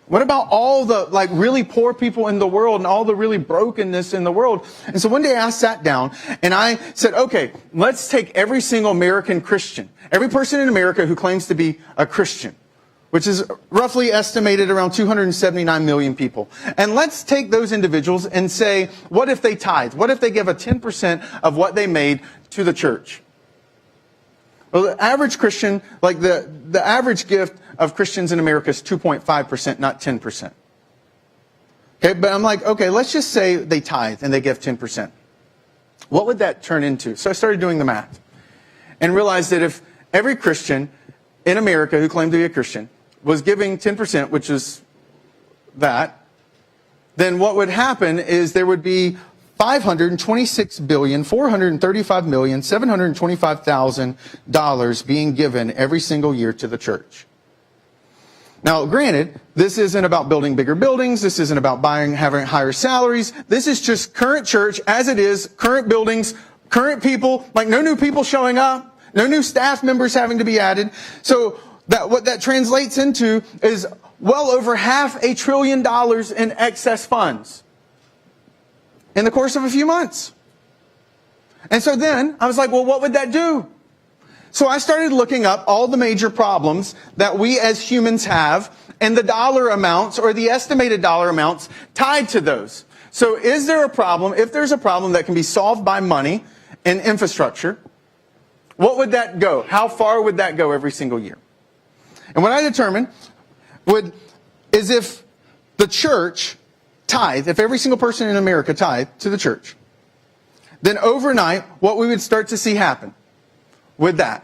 [SPEAKER 1] What about all the like really poor people in the world and all the really brokenness in the world? And so one day I sat down and I said, okay, let's take every single American Christian, every person in America who claims to be a Christian, which is roughly estimated around 279 million people. And let's take those individuals and say, what if they tithe? What if they give a 10% of what they made to the church? Well, the average Christian, like the average gift of Christians in America is 2.5%, not 10%. Okay, but I'm like, okay, let's just say they tithe and they give 10%. What would that turn into? So I started doing the math and realized that if every Christian in America who claimed to be a Christian was giving 10%, which is that, then what would happen is there would be $526,435,725,000 being given every single year to the church. Now, granted, this isn't about building bigger buildings. This isn't about having higher salaries. This is just current church as it is, current buildings, current people, like no new people showing up, no new staff members having to be added. So what that translates into is well over $500 billion in excess funds in the course of a few months. And so then I was like, well, what would that do? So I started looking up all the major problems that we as humans have and the dollar amounts or the estimated dollar amounts tied to those. So is there a problem? If there's a problem that can be solved by money and infrastructure, what would that go? How far would that go every single year? And what I determined is if the church tithe, if every single person in America tithed to the church, then overnight, what we would start to see happen with that,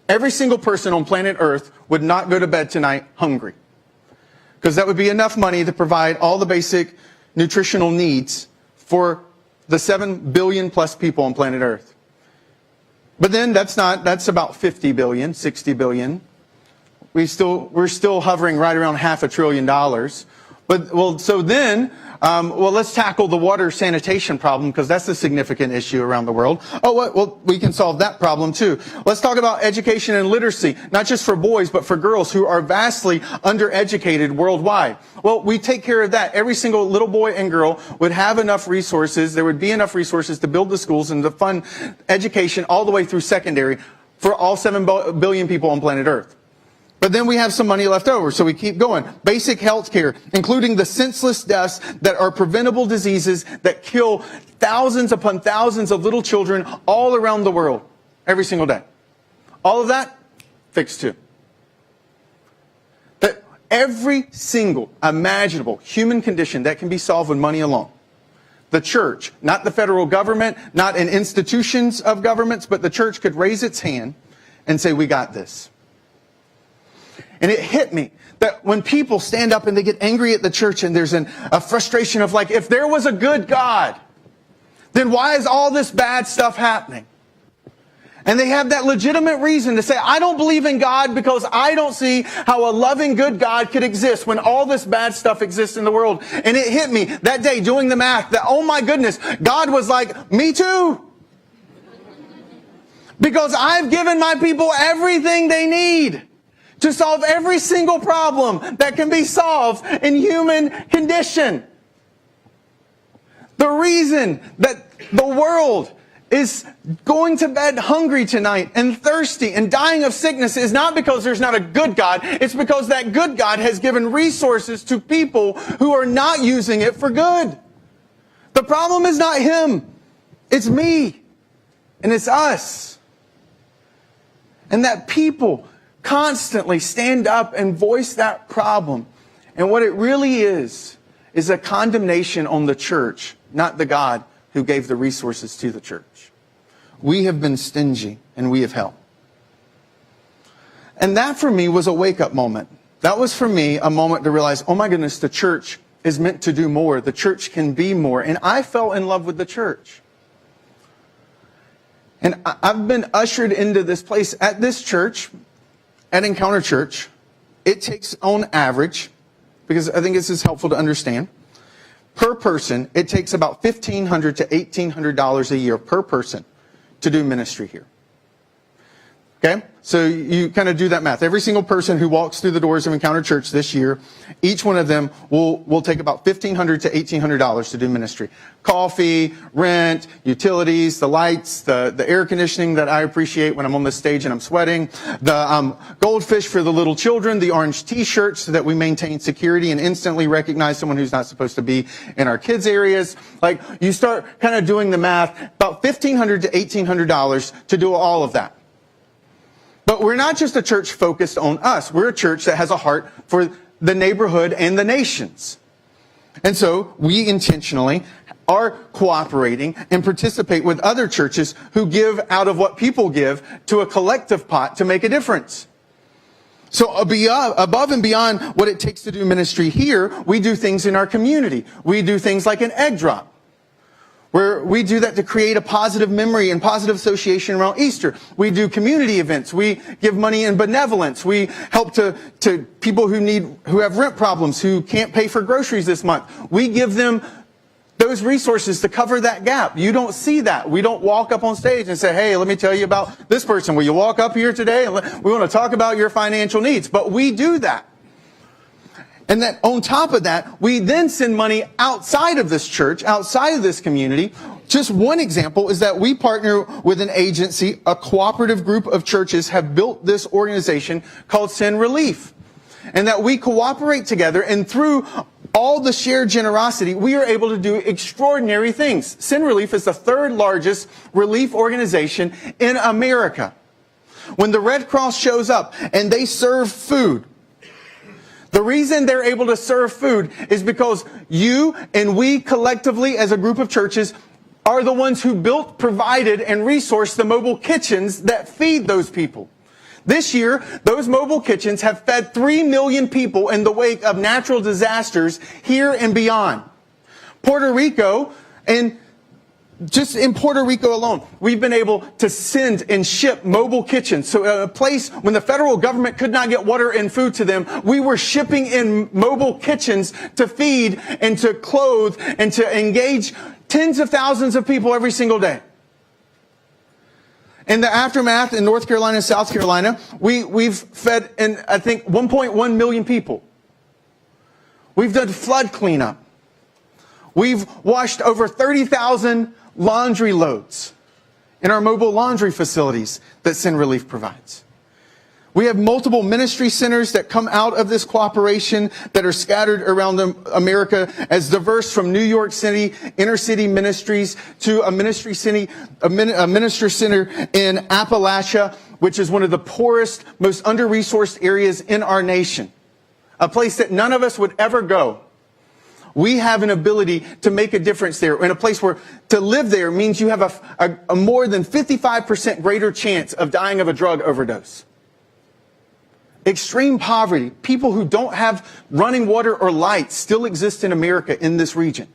[SPEAKER 1] every single person on planet Earth would not go to bed tonight hungry. Because that would be enough money to provide all the basic nutritional needs for the 7 billion plus people on planet Earth. But then that's about 50 billion, 60 billion. We're still hovering right around $500 billion. But, let's tackle the water sanitation problem because that's a significant issue around the world. We can solve that problem too. Let's talk about education and literacy, not just for boys, but for girls who are vastly undereducated worldwide. Well, we take care of that. Every single little boy and girl would have enough resources. There would be enough resources to build the schools and to fund education all the way through secondary for all 7 billion people on planet Earth. But then we have some money left over, so we keep going. Basic health care, including the senseless deaths that are preventable diseases that kill thousands upon thousands of little children all around the world every single day. All of that, fixed too. That every single imaginable human condition that can be solved with money alone. The church, not the federal government, not in institutions of governments, but the church could raise its hand and say, we got this. And it hit me that when people stand up and they get angry at the church and there's a frustration of like, if there was a good God, then why is all this bad stuff happening? And they have that legitimate reason to say, I don't believe in God because I don't see how a loving, good God could exist when all this bad stuff exists in the world. And it hit me that day doing the math that, oh my goodness, God was like, me too. Because I've given my people everything they need to solve every single problem that can be solved in human condition. The reason that the world is going to bed hungry tonight and thirsty and dying of sickness is not because there's not a good God. It's because that good God has given resources to people who are not using it for good. The problem is not him. It's me. And it's us. And that people constantly stand up and voice that problem. And what it really is a condemnation on the church, not the God who gave the resources to the church. We have been stingy and we have helped. And that for me was a wake-up moment. That was for me a moment to realize, oh my goodness, the church is meant to do more. The church can be more. And I fell in love with the church. And I've been ushered into this place at this church, at Encounter Church. It takes, on average, because I think this is helpful to understand, per person, it takes about $1,500 to $1,800 a year per person to do ministry here. Okay? So you kind of do that math. Every single person who walks through the doors of Encounter Church this year, each one of them will take about $1,500 to $1,800 to do ministry. Coffee, rent, utilities, the lights, the air conditioning that I appreciate when I'm on the stage and I'm sweating, the goldfish for the little children, the orange t-shirts so that we maintain security and instantly recognize someone who's not supposed to be in our kids' areas. Like, you start kind of doing the math, about $1,500 to $1,800 to do all of that. But we're not just a church focused on us. We're a church that has a heart for the neighborhood and the nations. And so we intentionally are cooperating and participate with other churches who give out of what people give to a collective pot to make a difference. So above and beyond what it takes to do ministry here, we do things in our community. We do things like an egg drop, where we do that to create a positive memory and positive association around Easter. We do community events. We give money in benevolence. We help to people who have rent problems, who can't pay for groceries this month. We give them those resources to cover that gap. You don't see that. We don't walk up on stage and say, hey, let me tell you about this person. Will you walk up here today? And we want to talk about your financial needs. But we do that. And that on top of that, we then send money outside of this church, outside of this community. Just one example is that we partner with an agency, a cooperative group of churches have built this organization called Send Relief. And that we cooperate together, and through all the shared generosity, we are able to do extraordinary things. Send Relief is the third largest relief organization in America. When the Red Cross shows up and they serve food, the reason they're able to serve food is because you and we collectively as a group of churches are the ones who built, provided, and resourced the mobile kitchens that feed those people. This year, those mobile kitchens have fed 3 million people in the wake of natural disasters here and beyond. Puerto Rico, and just in Puerto Rico alone, we've been able to send and ship mobile kitchens. So a place when the federal government could not get water and food to them, we were shipping in mobile kitchens to feed and to clothe and to engage tens of thousands of people every single day. In the aftermath in North Carolina and South Carolina, we've fed, I think, 1.1 million people. We've done flood cleanup. We've washed over 30,000 laundry loads in our mobile laundry facilities that Send Relief provides. We have multiple ministry centers that come out of this cooperation that are scattered around America, as diverse from New York City, inner city ministries, to a ministry city, a minister center in Appalachia, which is one of the poorest, most under-resourced areas in our nation. A place that none of us would ever go. We have an ability to make a difference there, in a place where to live there means you have a more than 55% greater chance of dying of a drug overdose. Extreme poverty, people who don't have running water or lights still exist in America in this region.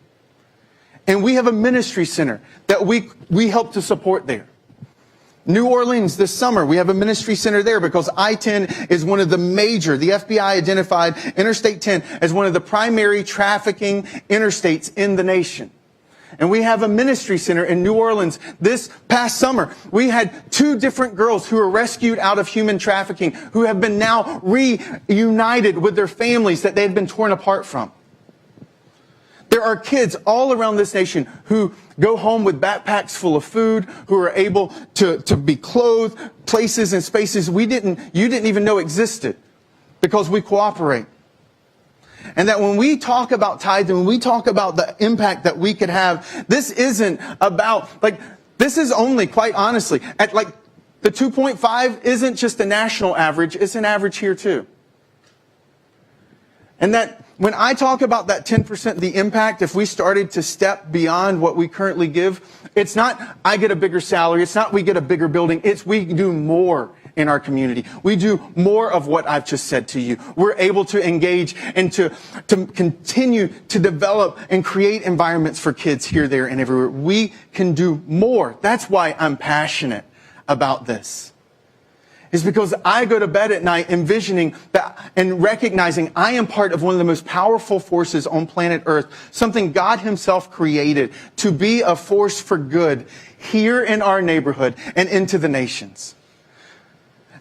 [SPEAKER 1] And we have a ministry center that we help to support there. New Orleans this summer, we have a ministry center there because I-10 is one of the major, the FBI identified Interstate 10 as one of the primary trafficking interstates in the nation. And we have a ministry center in New Orleans. This past summer, we had 2 different girls who were rescued out of human trafficking, who have been now reunited with their families that they had been torn apart from. There are kids all around this nation who go home with backpacks full of food, who are able to be clothed, places and spaces you didn't even know existed, because we cooperate. And that when we talk about tithe, and when we talk about the impact that we could have, this isn't about, this is only, quite honestly, at the 2.5 isn't just a national average, it's an average here too. And that when I talk about that 10%, the impact, if we started to step beyond what we currently give, it's not I get a bigger salary, it's not we get a bigger building, it's we do more in our community. We do more of what I've just said to you. We're able to engage and to continue to develop and create environments for kids here, there, and everywhere. We can do more. That's why I'm passionate about this. Is because I go to bed at night envisioning that and recognizing I am part of one of the most powerful forces on planet Earth, something God himself created to be a force for good here in our neighborhood and into the nations.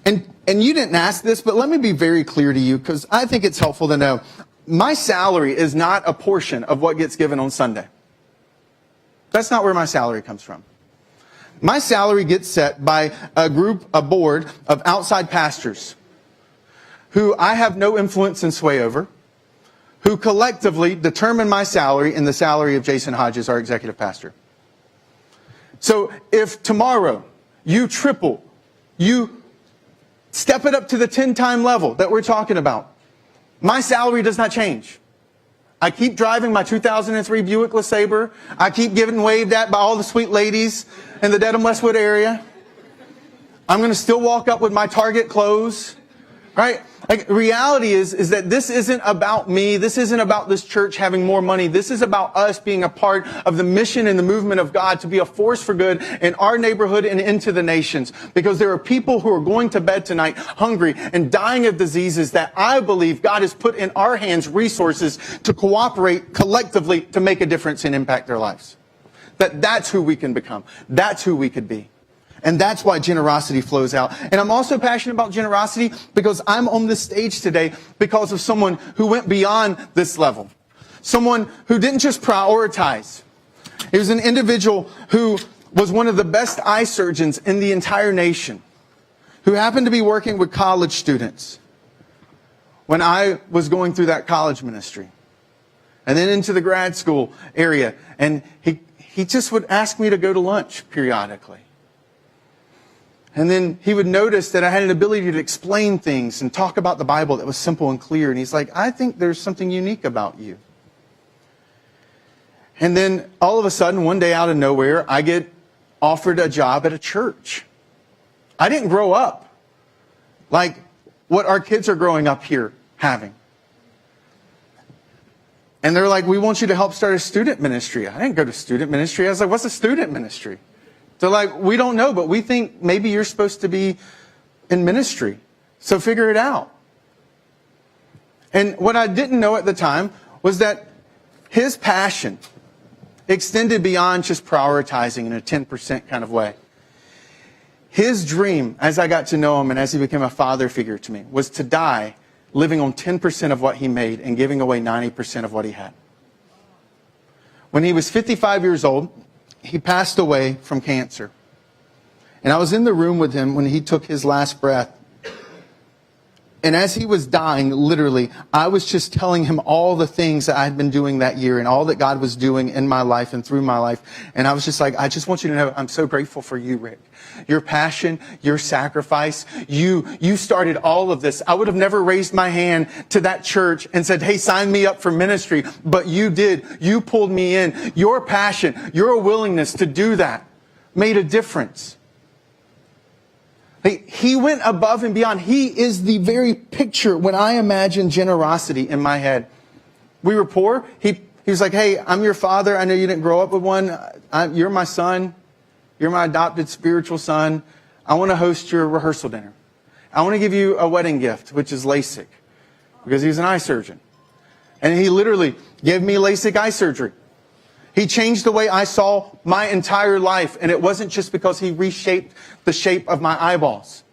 [SPEAKER 1] And you didn't ask this, but let me be very clear to you because I think it's helpful to know. My salary is not a portion of what gets given on Sunday. That's not where my salary comes from. My salary gets set by a board of outside pastors who I have no influence and sway over, who collectively determine my salary and the salary of Jason Hodges, our executive pastor. So if tomorrow you triple, you step it up to the 10-time level that we're talking about, my salary does not change. I keep driving my 2003 Buick LeSabre. I keep getting waved at by all the sweet ladies in the Dedham Westwood area. I'm going to still walk up with my Target clothes, right? Like, reality is that this isn't about me. This isn't about this church having more money. This is about us being a part of the mission and the movement of God to be a force for good in our neighborhood and into the nations. Because there are people who are going to bed tonight hungry and dying of diseases that I believe God has put in our hands resources to cooperate collectively to make a difference and impact their lives. That's who we can become. That's who we could be. And that's why generosity flows out. And I'm also passionate about generosity because I'm on this stage today because of someone who went beyond this level. Someone who didn't just prioritize. He was an individual who was one of the best eye surgeons in the entire nation, who happened to be working with college students when I was going through that college ministry. And then into the grad school area. And he just would ask me to go to lunch periodically. And then he would notice that I had an ability to explain things and talk about the Bible that was simple and clear. And he's like, I think there's something unique about you. And then all of a sudden, one day out of nowhere, I get offered a job at a church. I didn't grow up like what our kids are growing up here having. And they're like, we want you to help start a student ministry. I didn't go to student ministry. I was like, what's a student ministry? They're like, we don't know, but we think maybe you're supposed to be in ministry. So figure it out. And what I didn't know at the time was that his passion extended beyond just prioritizing in a 10% kind of way. His dream, as I got to know him and as he became a father figure to me, was to die living on 10% of what he made and giving away 90% of what he had. When he was 55 years old, he passed away from cancer. And I was in the room with him when he took his last breath. And as he was dying, literally, I was just telling him all the things that I had been doing that year and all that God was doing in my life and through my life. And I was just like, I just want you to know I'm so grateful for you, Rick. Your passion, your sacrifice, you started all of this. I would have never raised my hand to that church and said, hey, sign me up for ministry. But you did. You pulled me in. Your passion, your willingness to do that made a difference. He went above and beyond. He is the very picture when I imagine generosity in my head. We were poor. He was like, hey, I'm your father. I know you didn't grow up with one. You're my son. You're my adopted spiritual son. I want to host your rehearsal dinner. I want to give you a wedding gift, which is LASIK, because he's an eye surgeon. And he literally gave me LASIK eye surgery. He changed the way I saw my entire life. And it wasn't just because he reshaped the shape of my eyeballs.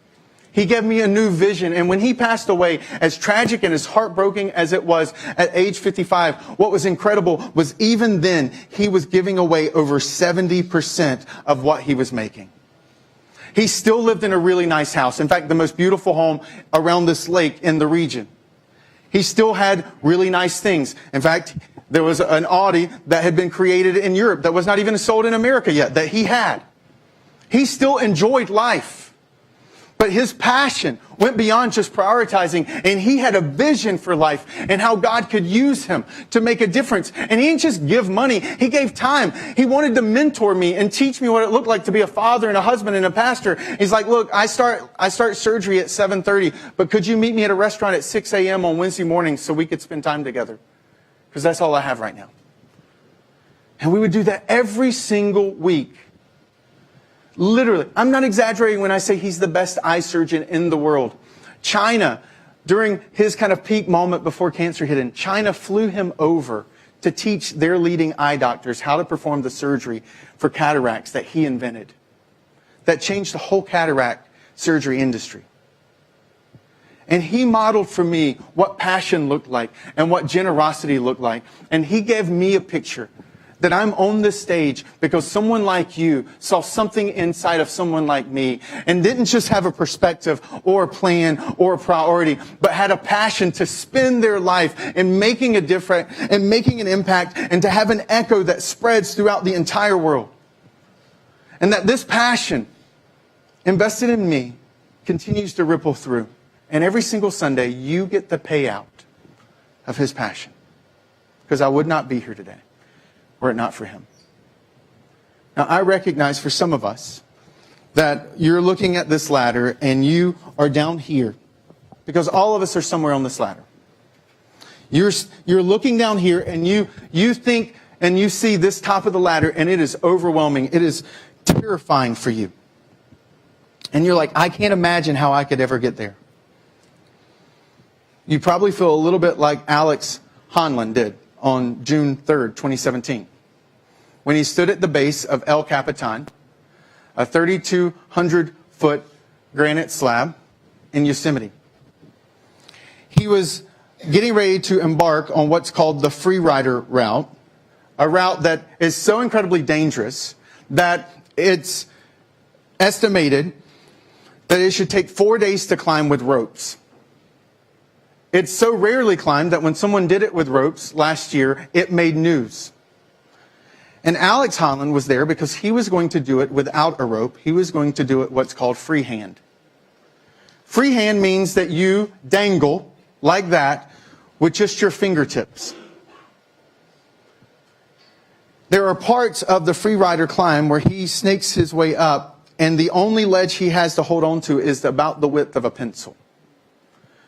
[SPEAKER 1] He gave me a new vision. And when he passed away, as tragic and as heartbreaking as it was at age 55, what was incredible was even then, he was giving away over 70% of what he was making. He still lived in a really nice house. In fact, the most beautiful home around this lake in the region. He still had really nice things. In fact, there was an Audi that had been created in Europe that was not even sold in America yet, that he had. He still enjoyed life. But his passion went beyond just prioritizing, and he had a vision for life and how God could use him to make a difference. And he didn't just give money, he gave time. He wanted to mentor me and teach me what it looked like to be a father and a husband and a pastor. He's like, look, I start surgery at 7:30, but could you meet me at a restaurant at 6 a.m. on Wednesday mornings so we could spend time together? Because that's all I have right now. And we would do that every single week. Literally, I'm not exaggerating when I say he's the best eye surgeon in the world. China, during his kind of peak moment before cancer hit him, China flew him over to teach their leading eye doctors how to perform the surgery for cataracts that he invented. That changed the whole cataract surgery industry. And he modeled for me what passion looked like and what generosity looked like. And he gave me a picture that I'm on this stage because someone like you saw something inside of someone like me and didn't just have a perspective or a plan or a priority, but had a passion to spend their life in making a difference and making an impact and to have an echo that spreads throughout the entire world. And that this passion invested in me continues to ripple through. And every single Sunday, you get the payout of his passion. Because I would not be here today were it not for him. Now, I recognize for some of us that you're looking at this ladder and you are down here because all of us are somewhere on this ladder. You're looking down here and you think and you see this top of the ladder and it is overwhelming. It is terrifying for you. And you're like, I can't imagine how I could ever get there. You probably feel a little bit like Alex Honnold did on June 3rd, 2017. When he stood at the base of El Capitan, a 3,200-foot granite slab in Yosemite. He was getting ready to embark on what's called the Freerider route, a route that is so incredibly dangerous that it's estimated that it should take 4 days to climb with ropes. It's so rarely climbed that when someone did it with ropes last year, it made news. And Alex Honnold was there because he was going to do it without a rope. He was going to do it what's called freehand. Freehand means that you dangle like that with just your fingertips. There are parts of the Freerider climb where he snakes his way up, and the only ledge he has to hold on to is about the width of a pencil.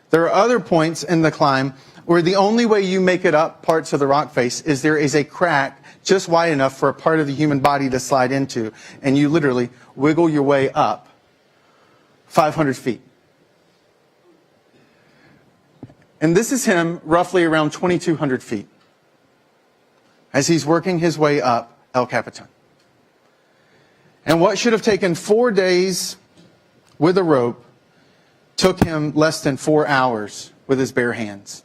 [SPEAKER 1] There are other points in the climb where the only way you make it up parts of the rock face is there is a crack just wide enough for a part of the human body to slide into, and you literally wiggle your way up 500 feet. And this is him roughly around 2,200 feet as he's working his way up El Capitan. And what should have taken 4 days with a rope took him less than 4 hours with his bare hands.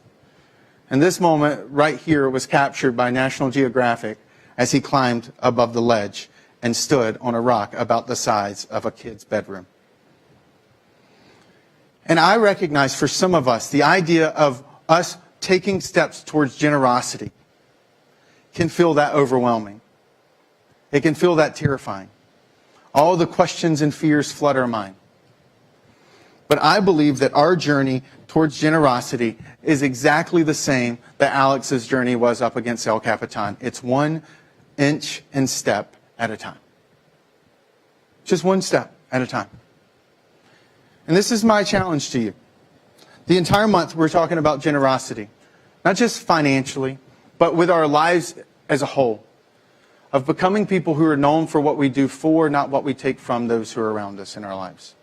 [SPEAKER 1] And this moment right here was captured by National Geographic as he climbed above the ledge and stood on a rock about the size of a kid's bedroom. And I recognize for some of us, the idea of us taking steps towards generosity can feel that overwhelming. It can feel that terrifying. All the questions and fears flood our mind. But I believe that our journey towards generosity is exactly the same that Alex's journey was up against El Capitan. It's 1 inch and step at a time. Just 1 step at a time. And this is my challenge to you. The entire month we're talking about generosity. Not just financially, but with our lives as a whole. Of becoming people who are known for what we do for, not what we take from those who are around us in our lives.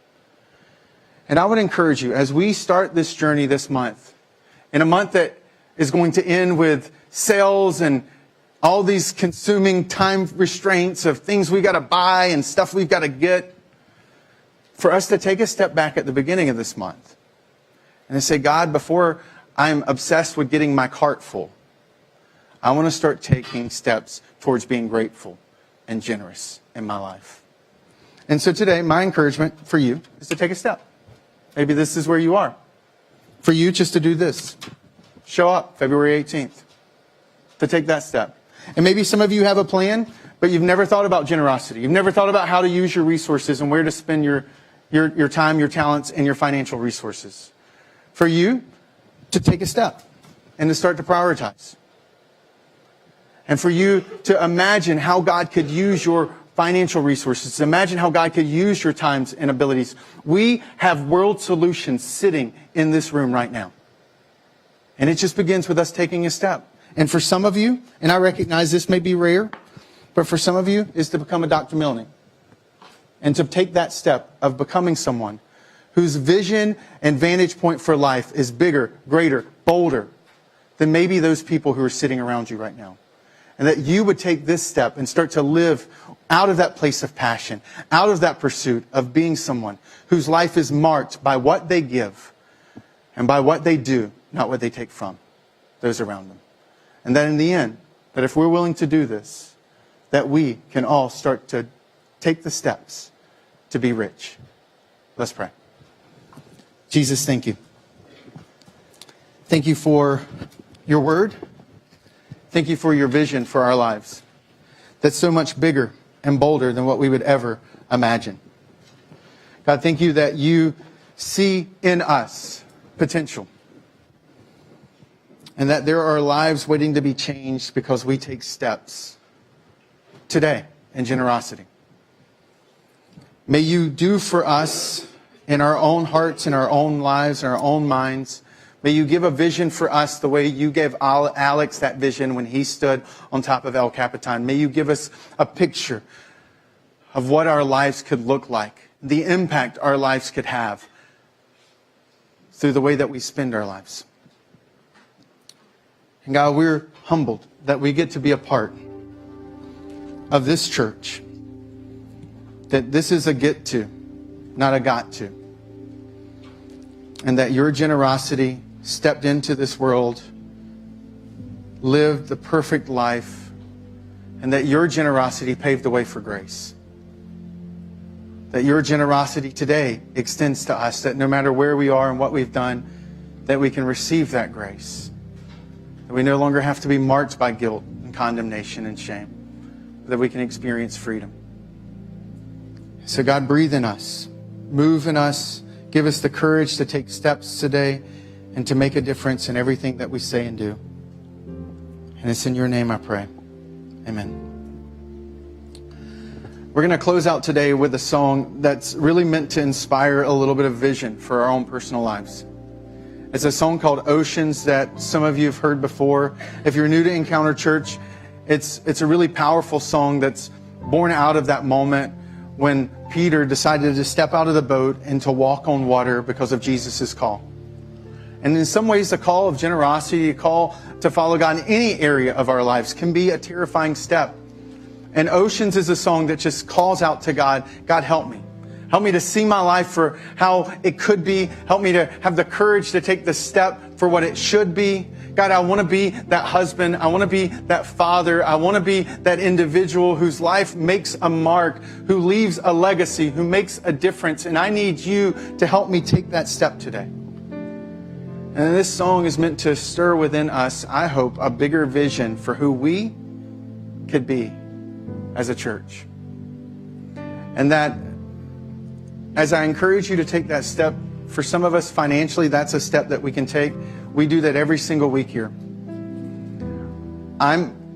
[SPEAKER 1] And I would encourage you, as we start this journey this month, in a month that is going to end with sales and all these consuming time restraints of things we got to buy and stuff we've got to get, for us to take a step back at the beginning of this month and to say, God, before I'm obsessed with getting my cart full, I want to start taking steps towards being grateful and generous in my life. And so today, my encouragement for you is to take a step. Maybe this is where you are. For you, just to do this. Show up February 18th to take that step. And maybe some of you have a plan, but you've never thought about generosity. You've never thought about how to use your resources and where to spend your your time, your talents, and your financial resources. For you to take a step and to start to prioritize. And for you to imagine how God could use your financial resources. Imagine how God could use your times and abilities. We have world solutions sitting in this room right now. And it just begins with us taking a step. And for some of you, and I recognize this may be rare, but for some of you, is to become a Dr. Milne. And to take that step of becoming someone whose vision and vantage point for life is bigger, greater, bolder than maybe those people who are sitting around you right now. And that you would take this step and start to live out of that place of passion, out of that pursuit of being someone whose life is marked by what they give and by what they do, not what they take from those around them. And that in the end, that if we're willing to do this, that we can all start to take the steps to be rich. Let's pray. Jesus, thank you. Thank you for your word. Thank you for your vision for our lives. That's so much bigger and bolder than what we would ever imagine. God, thank you that you see in us potential. And that there are lives waiting to be changed because we take steps today in generosity. May you do for us in our own hearts, in our own lives, in our own minds. May you give a vision for us the way you gave Alex that vision when he stood on top of El Capitan. May you give us a picture of what our lives could look like, the impact our lives could have through the way that we spend our lives. And God, we're humbled that we get to be a part of this church, that this is a get to, not a got to. And that your generosity stepped into this world, lived the perfect life, and that your generosity paved the way for grace. That your generosity today extends to us, that no matter where we are and what we've done, that we can receive that grace. That we no longer have to be marked by guilt and condemnation and shame. That we can experience freedom. So God, breathe in us. Move in us. Give us the courage to take steps today and to make a difference in everything that we say and do. And it's in your name I pray. Amen. We're going to close out today with a song that's really meant to inspire a little bit of vision for our own personal lives. It's a song called Oceans that some of you have heard before. If you're new to Encounter Church, it's a really powerful song that's born out of that moment when Peter decided to step out of the boat and to walk on water because of Jesus' call. And in some ways, the call of generosity, a call to follow God in any area of our lives can be a terrifying step. And Oceans is a song that just calls out to God, God, help me. Help me to see my life for how it could be. Help me to have the courage to take the step for what it should be. God, I want to be that husband. I want to be that father. I want to be that individual whose life makes a mark, who leaves a legacy, who makes a difference. And I need you to help me take that step today. And this song is meant to stir within us, I hope, a bigger vision for who we could be as a church. And that as I encourage you to take that step, for some of us financially, that's a step that we can take. We do that every single week here.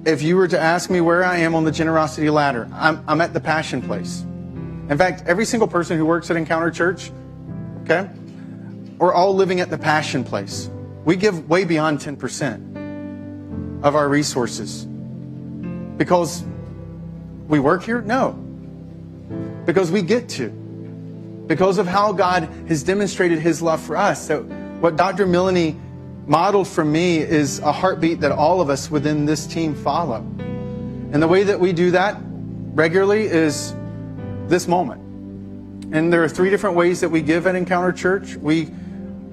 [SPEAKER 1] If you were to ask me where I am on the generosity ladder, I'm at the passion place. In fact, every single person who works at Encounter Church, okay, we're all living at the passion place. We give way beyond 10% of our resources. Because we work here? No. Because we get to. Because of how God has demonstrated His love for us. So what Dr. Milne modeled for me is a heartbeat that all of us within this team follow. And the way that we do that regularly is this moment. And there are 3 different ways that we give at Encounter Church. We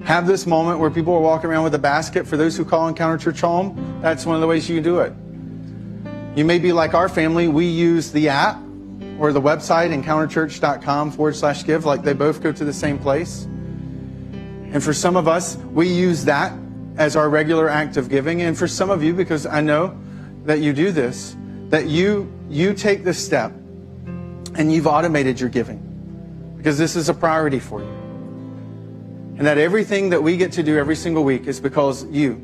[SPEAKER 1] have this moment where people are walking around with a basket. For those who call Encounter Church home, that's one of the ways you can do it. You may be like our family. We use the app or the website, encounterchurch.com/give, like they both go to the same place. And for some of us, we use that as our regular act of giving. And for some of you, because I know that you do this, that you take this step and you've automated your giving. because this is a priority for you. And that everything that we get to do every single week is because you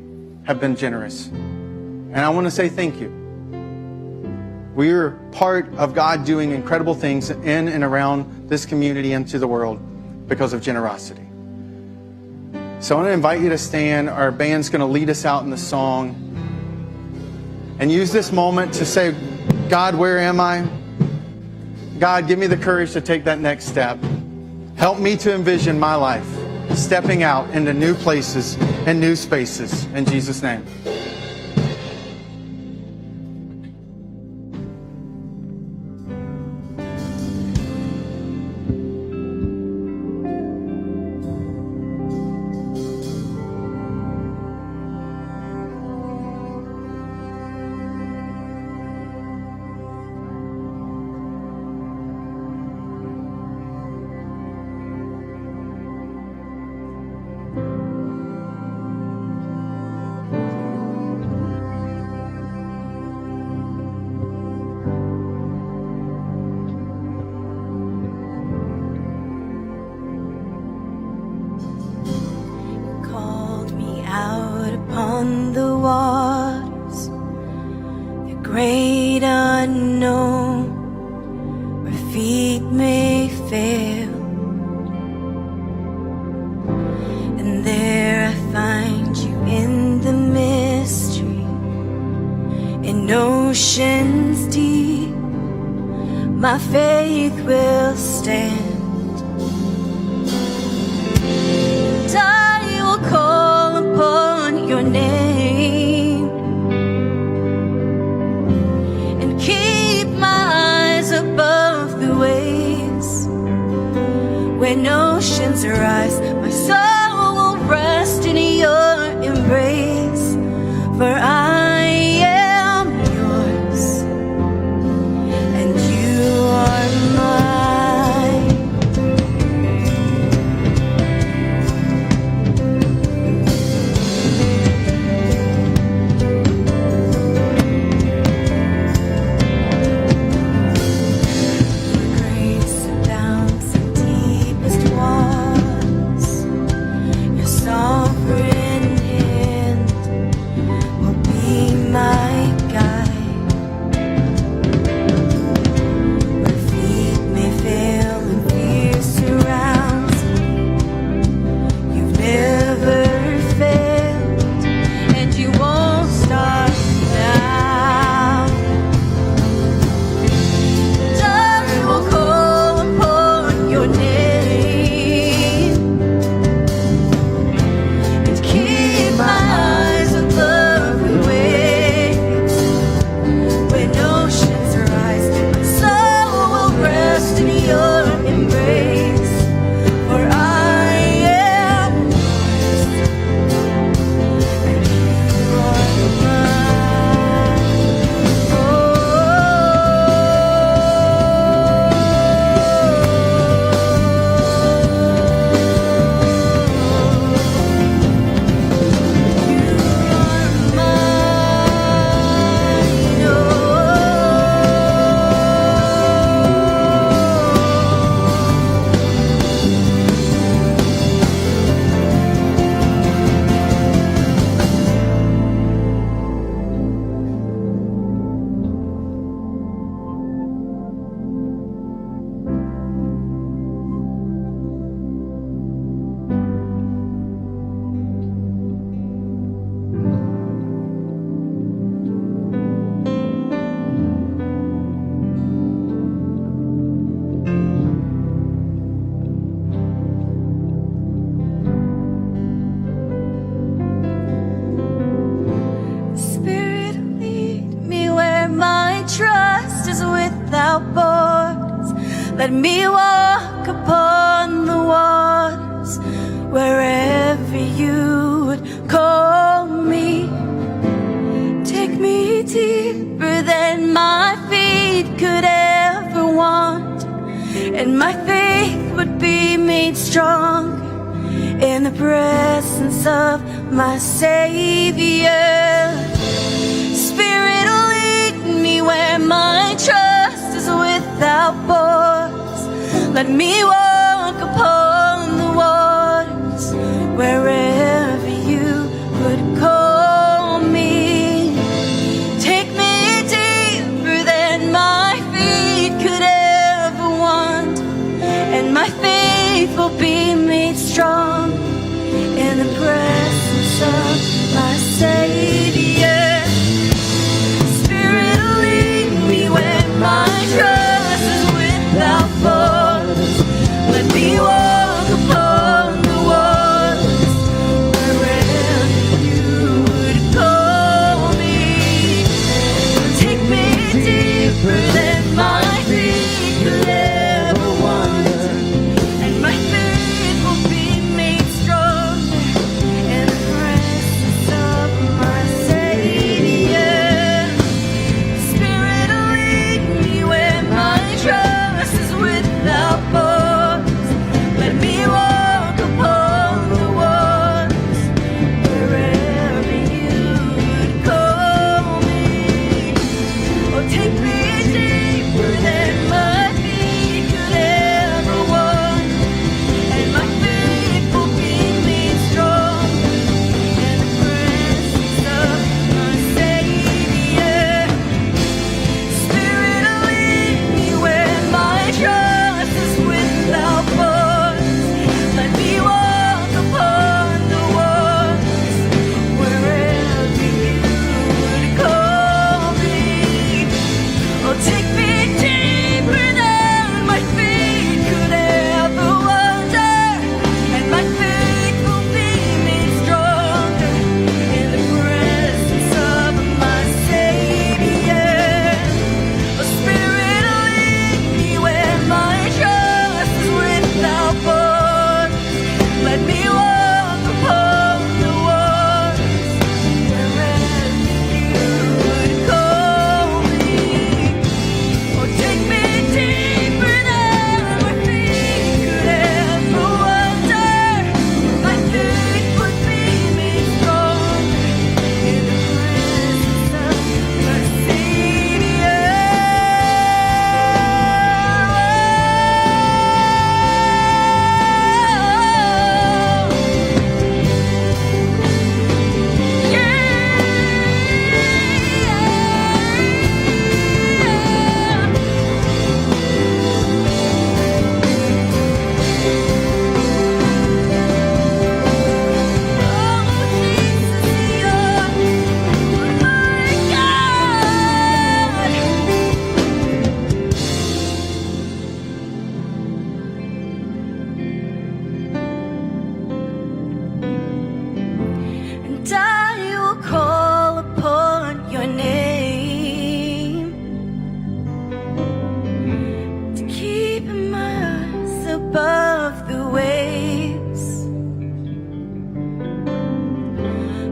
[SPEAKER 1] have been generous. And I want to say thank you. We are part of God doing incredible things in and around this community and to the world because of generosity. So I want to invite you to stand. Our band's going to lead us out in the song. And use this moment to say, God, where am I? God, give me the courage to take that next step. Help me to envision my life stepping out into new places and new spaces. In Jesus' name.
[SPEAKER 4] Called me out upon the waters, the great unknown, where feet may fail. And there I find you in the mystery, in oceans deep. My faith will stand. I will call upon your name and keep my eyes above the waves. When oceans rise, my soul will rest in your embrace. For I am yours and you are mine. Grace down some deepest waters, your sovereign hand will be my guide. Where feet may fail and fear surrounds me, you've never failed and you won't start now. I will call upon your name and keep my eyes above the waves. When oceans rise, my soul will rest in your embrace. For I am yours and you are mine. Spirit, lead me where my trust is without borders. Let me walk upon the waters wherever you would call me. Take me deeper than my feet could ever want, and my faith would be made strong in the presence of my Savior. Spirit, lead me where my trust is without borders. Let me walk wherever you would call me. Take me deeper than my feet could ever want, and my faith will be made strong in the presence of my Savior. Spirit, lead me where my trust is without borders. Let me walk upon the waters wherever you would call me. Take me deeper than my feet could ever want, and my faith will be made strong in the presence of my Savior. Spirit, lead me where my trust is without borders. Let me walk upon the waters wherever you would call me. Oh, take me deeper than my feet could ever want, and my faith will be made strong in the presence of my Savior. Spirit, lead me where my trust is without borders. Let me walk upon the waters wherever you would call me. Oh, take me deeper than my feet could ever wander, and my faith will be made stronger in the presence of my Savior. Oh, Spirit, lead me where my trust is without borders. Let me walk upon the waters wherever you would call me. Oh, take me deeper than my feet could ever wander. My faith would be made strong in the presence of my Savior. And I will call upon your name to keep my eyes above the waves.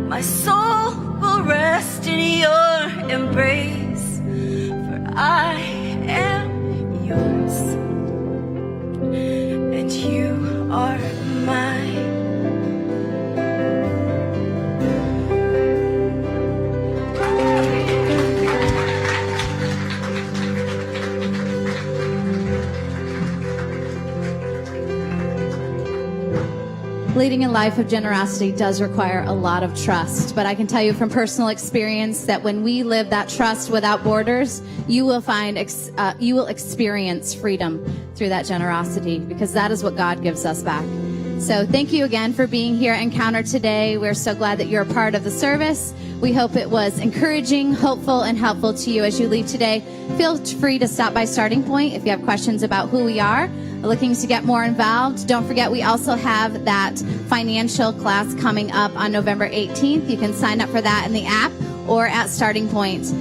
[SPEAKER 4] My soul will rest in your embrace, for I am yours, and you are mine.
[SPEAKER 11] Leading a life of generosity does require a lot of trust, but I can tell you from personal experience that when we live that trust without borders, you will experience freedom through that generosity, because that is what God gives us back. So thank you again for being here at Encounter today. We're so glad that you're a part of the service. We hope it was encouraging, hopeful, and helpful to you as you leave today. Feel free to stop by Starting Point if you have questions about who we are, looking to get more involved. Don't forget, we also have that financial class coming up on November 18th. You can sign up for that in the app or at Starting Point.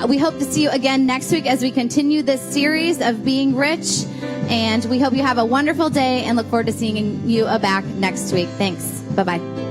[SPEAKER 11] We hope to see you again next week as we continue this series of being rich. And we hope you have a wonderful day and look forward to seeing you back next week. Thanks. Bye-bye.